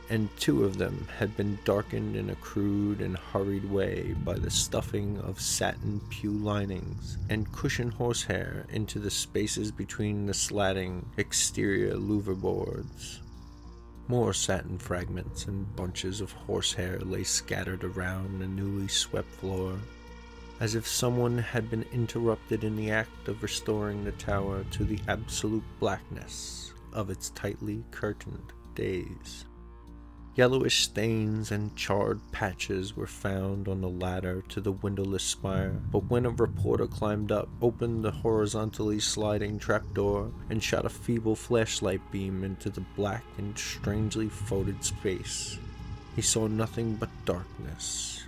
and 2 of them had been darkened in a crude and hurried way by the stuffing of satin pew linings and cushion horsehair into the spaces between the slatting exterior louver boards. More satin fragments and bunches of horsehair lay scattered around the newly swept floor, as if someone had been interrupted in the act of restoring the tower to the absolute blackness of its tightly curtained days. Yellowish stains and charred patches were found on the ladder to the windowless spire, but when a reporter climbed up, opened the horizontally sliding trapdoor, and shot a feeble flashlight beam into the black and strangely folded space, he saw nothing but darkness,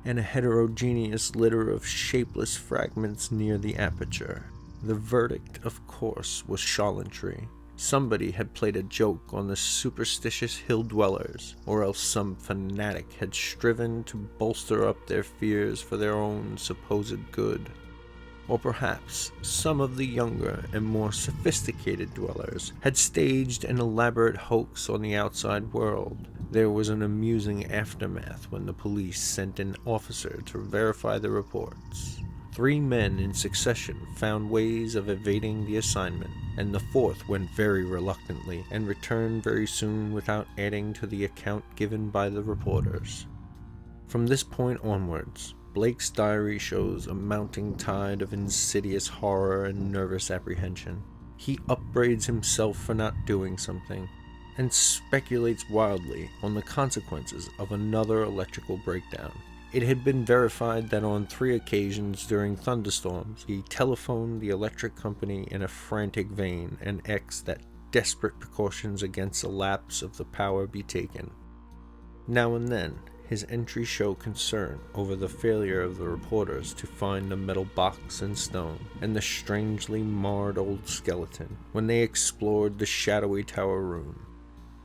and a heterogeneous litter of shapeless fragments near the aperture. The verdict, of course, was charlantry. Somebody had played a joke on the superstitious hill dwellers, or else some fanatic had striven to bolster up their fears for their own supposed good. Or perhaps some of the younger and more sophisticated dwellers had staged an elaborate hoax on the outside world. There was an amusing aftermath when the police sent an officer to verify the reports. 3 men in succession found ways of evading the assignment, and the 4th went very reluctantly and returned very soon without adding to the account given by the reporters. From this point onwards, Blake's diary shows a mounting tide of insidious horror and nervous apprehension. He upbraids himself for not doing something, and speculates wildly on the consequences of another electrical breakdown. It had been verified that on 3 occasions during thunderstorms, he telephoned the electric company in a frantic vein and asked that desperate precautions against a lapse of the power be taken. Now and then, his entries show concern over the failure of the reporters to find the metal box and stone, and the strangely marred old skeleton, when they explored the shadowy tower room.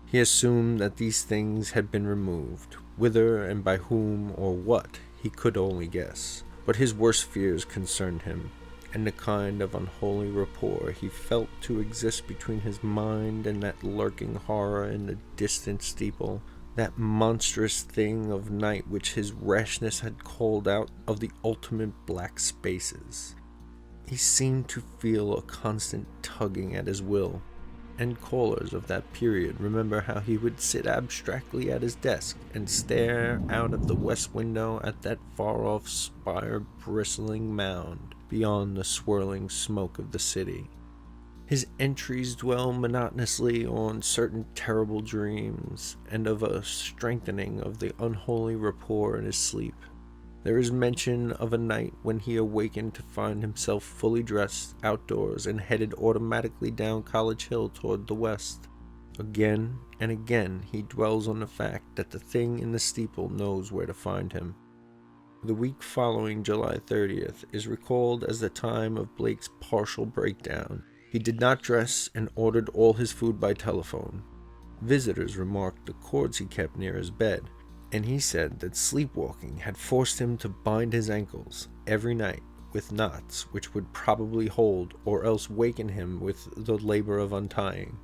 He assumed that these things had been removed, whither and by whom or what he could only guess, But his worst fears concerned him, and the kind of unholy rapport he felt to exist between his mind and that lurking horror in the distant steeple, that monstrous thing of night which his rashness had called out of the ultimate black spaces. He seemed to feel a constant tugging at his will, and callers of that period remember how he would sit abstractly at his desk and stare out of the west window at that far-off spire-bristling mound beyond the swirling smoke of the city. His entries dwell monotonously on certain terrible dreams and of a strengthening of the unholy rapport in his sleep. There is mention of a night when he awakened to find himself fully dressed outdoors and headed automatically down College Hill toward the west. Again and again he dwells on the fact that the thing in the steeple knows where to find him. The week following July 30th is recalled as the time of Blake's partial breakdown. He did not dress and ordered all his food by telephone. Visitors remarked the cords he kept near his bed, and he said that sleepwalking had forced him to bind his ankles every night with knots which would probably hold or else waken him with the labor of untying.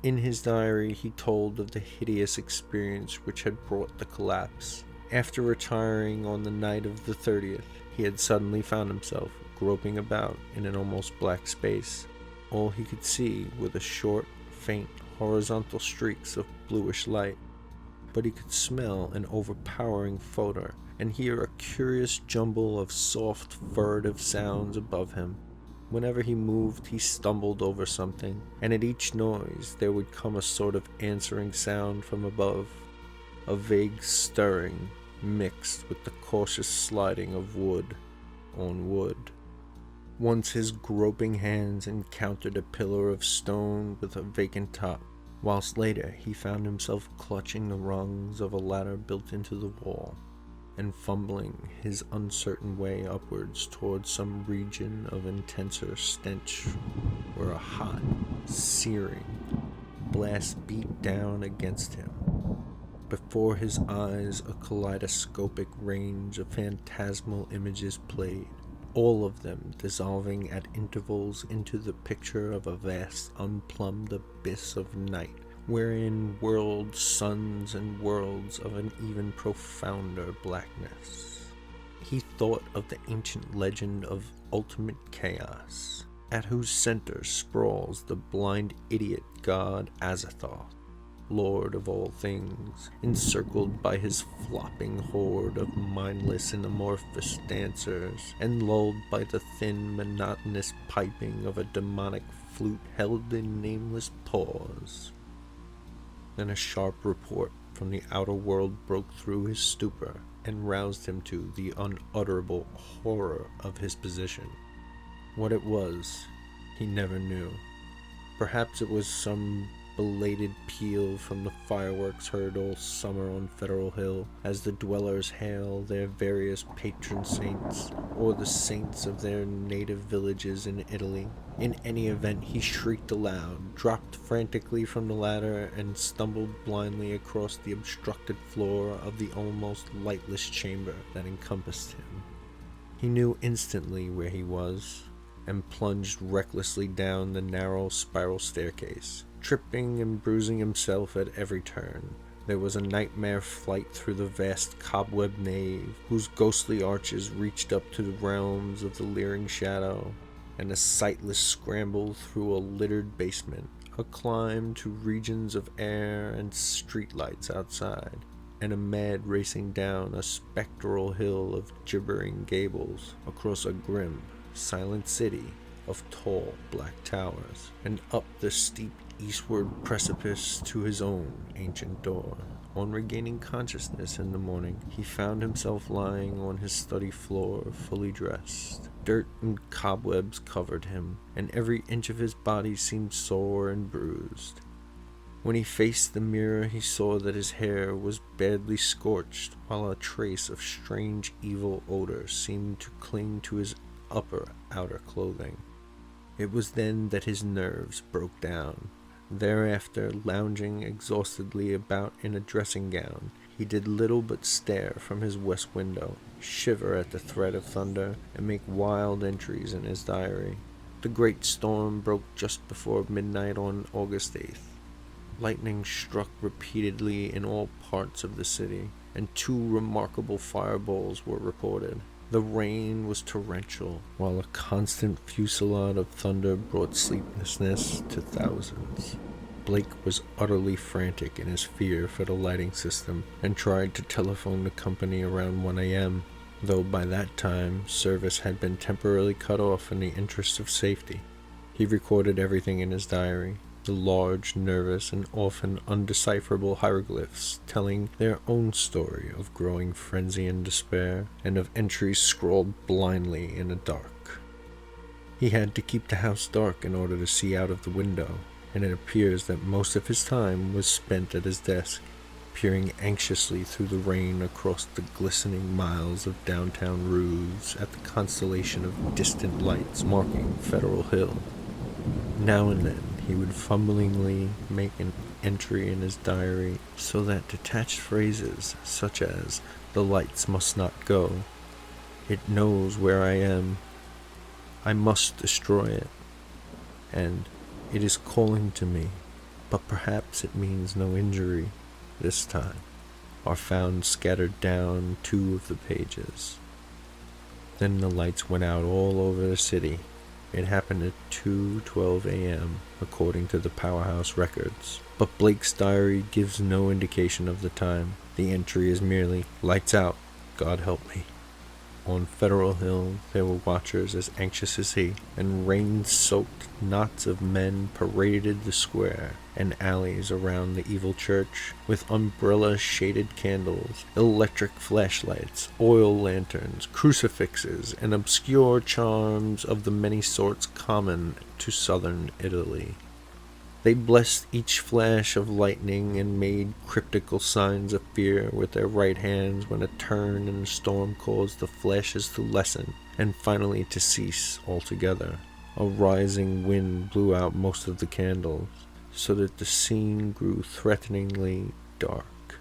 In his diary he told of the hideous experience which had brought the collapse. After retiring on the night of the 30th, he had suddenly found himself groping about in an almost black space. All he could see were the short, faint, horizontal streaks of bluish light, but he could smell an overpowering odor and hear a curious jumble of soft, furtive sounds above him. Whenever he moved, he stumbled over something, and at each noise there would come a sort of answering sound from above, a vague stirring mixed with the cautious sliding of wood on wood. Once his groping hands encountered a pillar of stone with a vacant top, whilst later he found himself clutching the rungs of a ladder built into the wall, and fumbling his uncertain way upwards towards some region of intenser stench, where a hot, searing blast beat down against him. Before his eyes a kaleidoscopic range of phantasmal images played, all of them dissolving at intervals into the picture of a vast unplumbed abyss of night, wherein whirled suns and worlds of an even profounder blackness. He thought of the ancient legend of ultimate chaos, at whose center sprawls the blind idiot god Azathoth, lord of all things, encircled by his flopping horde of mindless and amorphous dancers, and lulled by the thin, monotonous piping of a demonic flute held in nameless paws. Then a sharp report from the outer world broke through his stupor and roused him to the unutterable horror of his position. What it was, he never knew. Perhaps it was some belated peal from the fireworks heard all summer on Federal Hill as the dwellers hail their various patron saints, or the saints of their native villages in Italy. In any event, he shrieked aloud, dropped frantically from the ladder, and stumbled blindly across the obstructed floor of the almost lightless chamber that encompassed him. He knew instantly where he was, and plunged recklessly down the narrow spiral staircase, tripping and bruising himself at every turn. There was a nightmare flight through the vast cobweb nave, whose ghostly arches reached up to the realms of the leering shadow, and a sightless scramble through a littered basement, a climb to regions of air and streetlights outside, and a mad racing down a spectral hill of gibbering gables, across a grim, silent city of tall black towers, and up the steep eastward precipice to his own ancient door. On regaining consciousness in the morning, he found himself lying on his study floor, fully dressed. Dirt and cobwebs covered him, and every inch of his body seemed sore and bruised. When he faced the mirror, he saw that his hair was badly scorched, while a trace of strange evil odor seemed to cling to his outer clothing. It was then that his nerves broke down. Thereafter, lounging exhaustedly about in a dressing gown, He did little but stare from his west window, shiver at the threat of thunder, and make wild entries in his diary. The great storm broke just before midnight on August 8th. Lightning struck repeatedly in all parts of the city, and 2 remarkable fireballs were reported. The rain was torrential, while a constant fusillade of thunder brought sleeplessness to thousands. Blake was utterly frantic in his fear for the lighting system and tried to telephone the company around 1 a.m., though by that time service had been temporarily cut off in the interest of safety. He recorded everything in his diary, the large, nervous, and often undecipherable hieroglyphs telling their own story of growing frenzy and despair, and of entries scrawled blindly in the dark. He had to keep the house dark in order to see out of the window, and it appears that most of his time was spent at his desk, peering anxiously through the rain across the glistening miles of downtown roofs at the constellation of distant lights marking Federal Hill. Now and then he would fumblingly make an entry in his diary so that detached phrases such as "the lights must not go," "it knows where I am," "I must destroy it," and "it is calling to me, but perhaps it means no injury this time," are found scattered down 2 of the pages. Then the lights went out all over the city. It happened at 2:12 a.m., according to the Powerhouse records, but Blake's diary gives no indication of the time. The entry is merely, "Lights out, God help me." On Federal Hill there were watchers as anxious as he, and rain-soaked knots of men paraded the square and alleys around the evil church with umbrella-shaded candles, electric flashlights, oil lanterns, crucifixes, and obscure charms of the many sorts common to southern Italy. They blessed each flash of lightning and made cryptical signs of fear with their right hands when a turn in the storm caused the flashes to lessen and finally to cease altogether. A rising wind blew out most of the candles, so that the scene grew threateningly dark.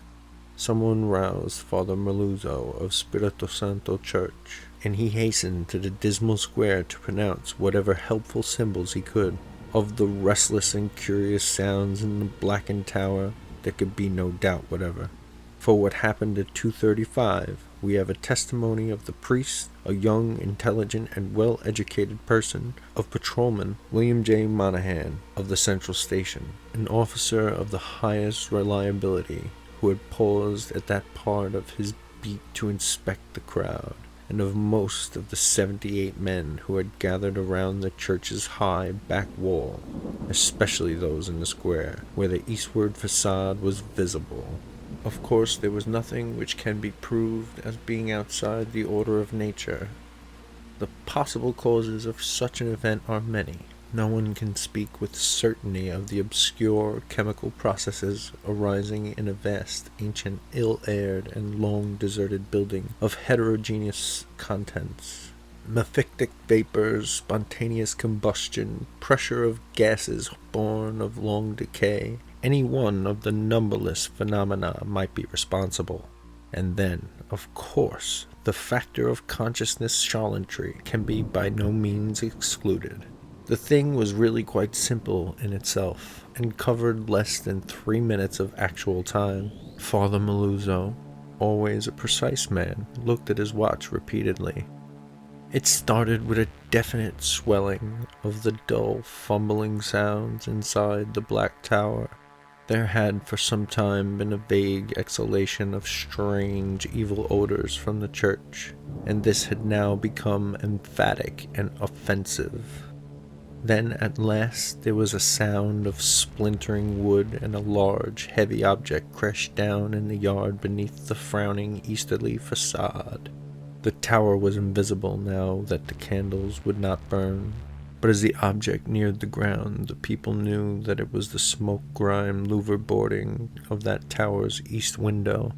Someone roused Father Meluzzo of Spirito Santo Church, and he hastened to the dismal square to pronounce whatever helpful symbols he could. Of the restless and curious sounds in the blackened tower, there could be no doubt whatever. For what happened at 2:35, we have a testimony of the priest, a young, intelligent, and well-educated person, of Patrolman William J. Monahan of the Central Station, an officer of the highest reliability, who had paused at that part of his beat to inspect the crowd, and of most of the 78 men who had gathered around the church's high back wall, especially those in the square, where the eastward facade was visible. Of course, there was nothing which can be proved as being outside the order of nature. The possible causes of such an event are many. No one can speak with certainty of the obscure chemical processes arising in a vast, ancient, ill-aired, and long-deserted building of heterogeneous contents. Mephitic vapors, spontaneous combustion, pressure of gases born of long decay, any one of the numberless phenomena might be responsible. And then, of course, the factor of consciousness charlantry can be by no means excluded. The thing was really quite simple in itself, and covered less than 3 minutes of actual time. Father Meluzzo, always a precise man, looked at his watch repeatedly. It started with a definite swelling of the dull, fumbling sounds inside the black tower. There had for some time been a vague exhalation of strange, evil odors from the church, and this had now become emphatic and offensive. Then at last there was a sound of splintering wood, and a large, heavy object crashed down in the yard beneath the frowning easterly facade. The tower was invisible now that the candles would not burn, but as the object neared the ground, the people knew that it was the smoke-grimed louver boarding of that tower's east window.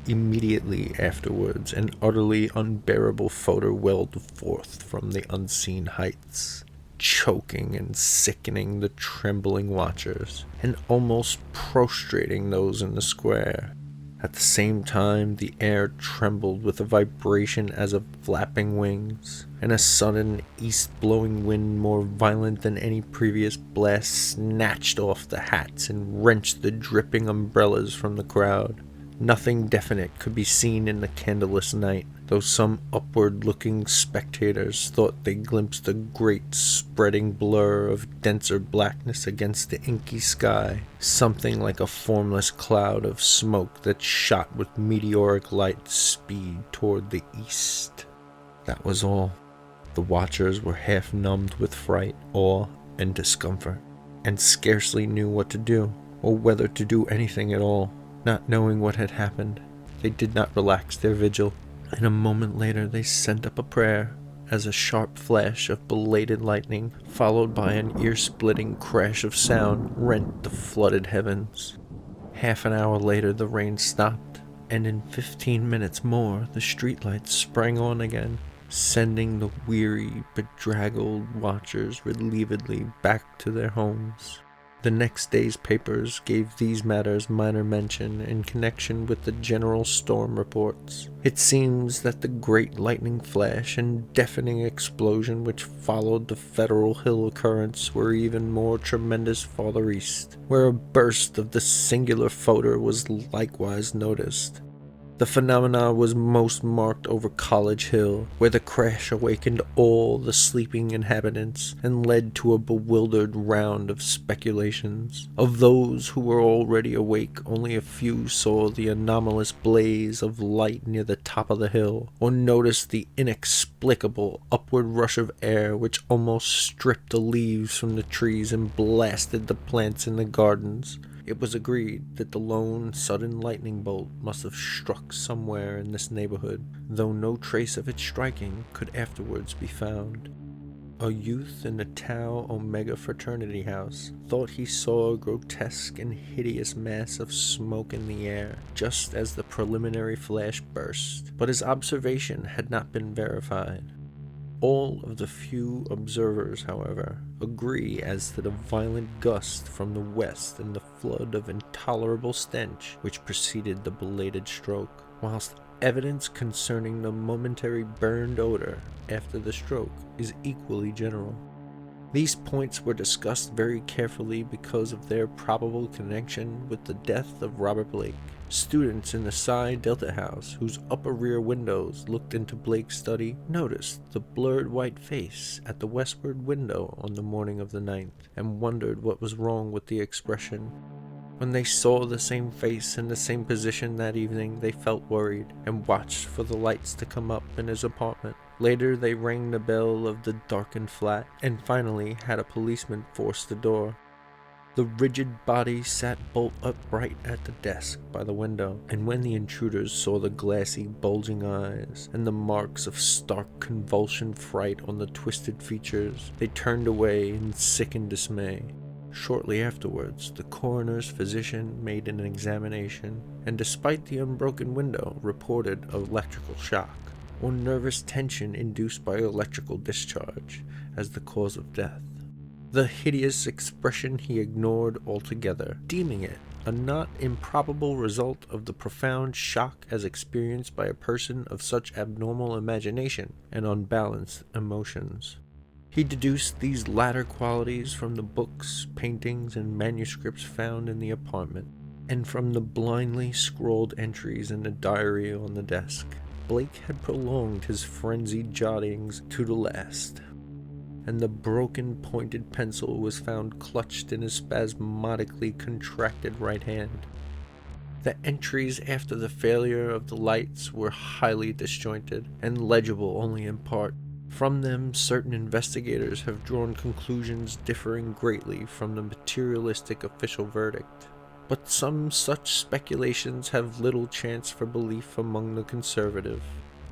Immediately afterwards, an utterly unbearable odor welled forth from the unseen heights, choking and sickening the trembling watchers, and almost prostrating those in the square. At the same time, the air trembled with a vibration as of flapping wings, and a sudden east-blowing wind more violent than any previous blast snatched off the hats and wrenched the dripping umbrellas from the crowd. Nothing definite could be seen in the candleless night, though some upward-looking spectators thought they glimpsed a great spreading blur of denser blackness against the inky sky, something like a formless cloud of smoke that shot with meteoric light speed toward the east. That was all. The watchers were half numbed with fright, awe, and discomfort, and scarcely knew what to do, or whether to do anything at all. Not knowing what had happened, they did not relax their vigil, and a moment later they sent up a prayer as a sharp flash of belated lightning, followed by an ear-splitting crash of sound, rent the flooded heavens. Half an hour later the rain stopped, and in 15 minutes more the streetlights sprang on again, sending the weary, bedraggled watchers relievedly back to their homes. The next day's papers gave these matters minor mention in connection with the general storm reports. It seems that the great lightning flash and deafening explosion which followed the Federal Hill occurrence were even more tremendous farther east, where a burst of the singular photor was likewise noticed. The phenomena was most marked over College Hill, where the crash awakened all the sleeping inhabitants and led to a bewildered round of speculations. Of those who were already awake, only a few saw the anomalous blaze of light near the top of the hill, or noticed the inexplicable upward rush of air which almost stripped the leaves from the trees and blasted the plants in the gardens. It was agreed that the lone, sudden lightning bolt must have struck somewhere in this neighborhood, though no trace of its striking could afterwards be found. A youth in the Tau Omega fraternity house thought he saw a grotesque and hideous mass of smoke in the air just as the preliminary flash burst, but his observation had not been verified. All of the few observers, however, agree as to the violent gust from the west and the flood of intolerable stench which preceded the belated stroke, whilst evidence concerning the momentary burned odor after the stroke is equally general. These points were discussed very carefully because of their probable connection with the death of Robert Blake. Students in the Psi Delta house, whose upper rear windows looked into Blake's study, noticed the blurred white face at the westward window on the morning of the 9th, and wondered what was wrong with the expression. When they saw the same face in the same position that evening, they felt worried, and watched for the lights to come up in his apartment. Later, they rang the bell of the darkened flat, and finally had a policeman force the door. The rigid body sat bolt upright at the desk by the window, and when the intruders saw the glassy, bulging eyes and the marks of stark convulsion fright on the twisted features, they turned away in sickened dismay. Shortly afterwards, the coroner's physician made an examination, and despite the unbroken window, reported electrical shock, or nervous tension induced by electrical discharge, as the cause of death. The hideous expression he ignored altogether, deeming it a not improbable result of the profound shock as experienced by a person of such abnormal imagination and unbalanced emotions. He deduced these latter qualities from the books, paintings, and manuscripts found in the apartment, and from the blindly scrawled entries in the diary on the desk. Blake had prolonged his frenzied jottings to the last, and the broken pointed pencil was found clutched in his spasmodically contracted right hand. The entries after the failure of the lights were highly disjointed and legible only in part. From them, certain investigators have drawn conclusions differing greatly from the materialistic official verdict. But some such speculations have little chance for belief among the conservative.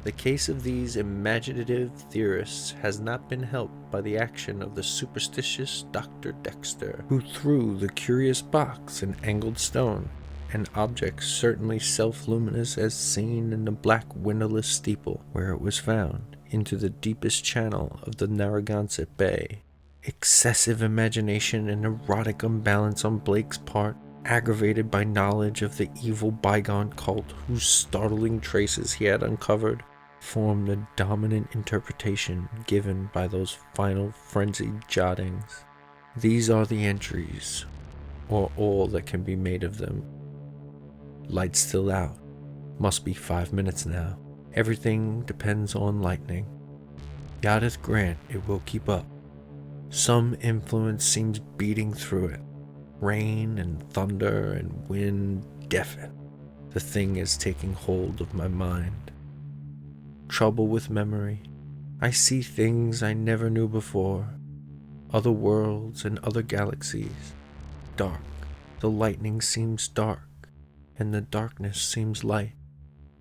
The case of these imaginative theorists has not been helped by the action of the superstitious Dr. Dexter, who threw the curious box in angled stone, an object certainly self-luminous as seen in the black windowless steeple where it was found, into the deepest channel of the Narragansett Bay. Excessive imagination and erotic unbalance on Blake's part aggravated by knowledge of the evil bygone cult whose startling traces he had uncovered, formed the dominant interpretation given by those final frenzied jottings. These are the entries, or all that can be made of them. Light still out. Must be 5 minutes now. Everything depends on lightning. Yadeth grant it will keep up. Some influence seems beating through it. Rain and thunder and wind deafen. The thing is taking hold of my mind. Trouble with memory. I see things I never knew before. Other worlds and other galaxies. Dark. The lightning seems dark, and the darkness seems light.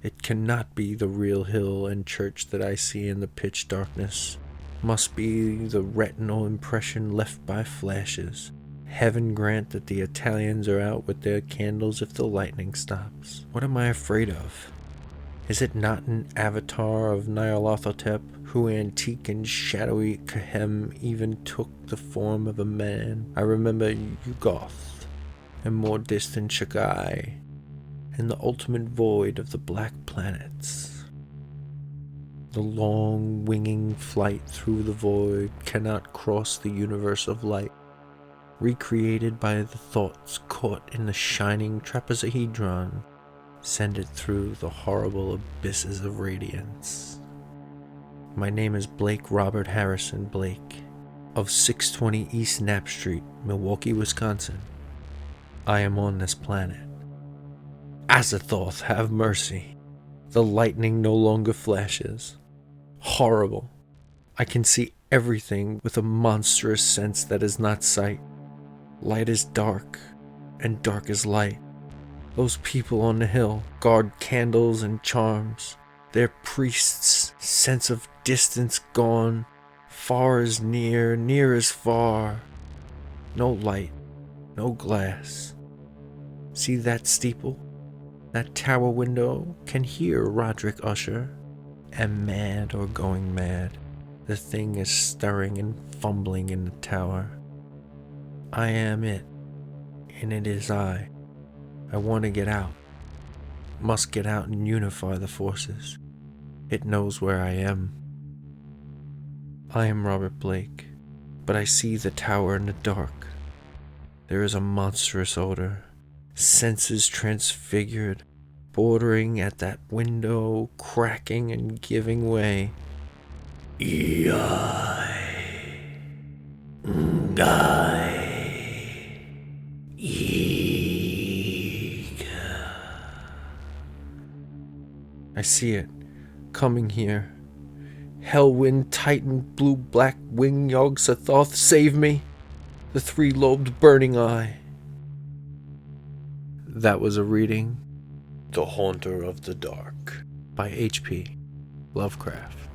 It cannot be the real hill and church that I see in the pitch darkness. Must be the retinal impression left by flashes. Heaven grant that the Italians are out with their candles if the lightning stops. What am I afraid of? Is it not an avatar of Nyarlathotep, who antique and shadowy Kahem even took the form of a man? I remember Yugoth, and more distant Shagai, and the ultimate void of the black planets. The long winging flight through the void cannot cross the universe of light, recreated by the thoughts caught in the shining trapezohedron, send it through the horrible abysses of radiance. My name is Blake Robert Harrison Blake, of 620 East Knapp Street, Milwaukee, Wisconsin. I am on this planet. Azathoth, have mercy. The lightning no longer flashes. Horrible. I can see everything with a monstrous sense that is not sight. Light is dark, and dark is light. Those people on the hill guard candles and charms. Their priests' sense of distance gone. Far is near, near is far. No light, no glass. See that steeple? That tower window? Can hear Roderick Usher. Am mad or going mad. The thing is stirring and fumbling in the tower. I am it, and it is I. I want to get out. Must get out and unify the forces. It knows where I am. I am Robert Blake, but I see the tower in the dark. There is a monstrous odor, senses transfigured, bordering at that window, cracking and giving way. I see it, coming here. Hellwind, Titan, blue, black, wing, Yog-Sothoth, save me! The three-lobed burning eye. That was a reading, The Haunter of the Dark, by H.P. Lovecraft.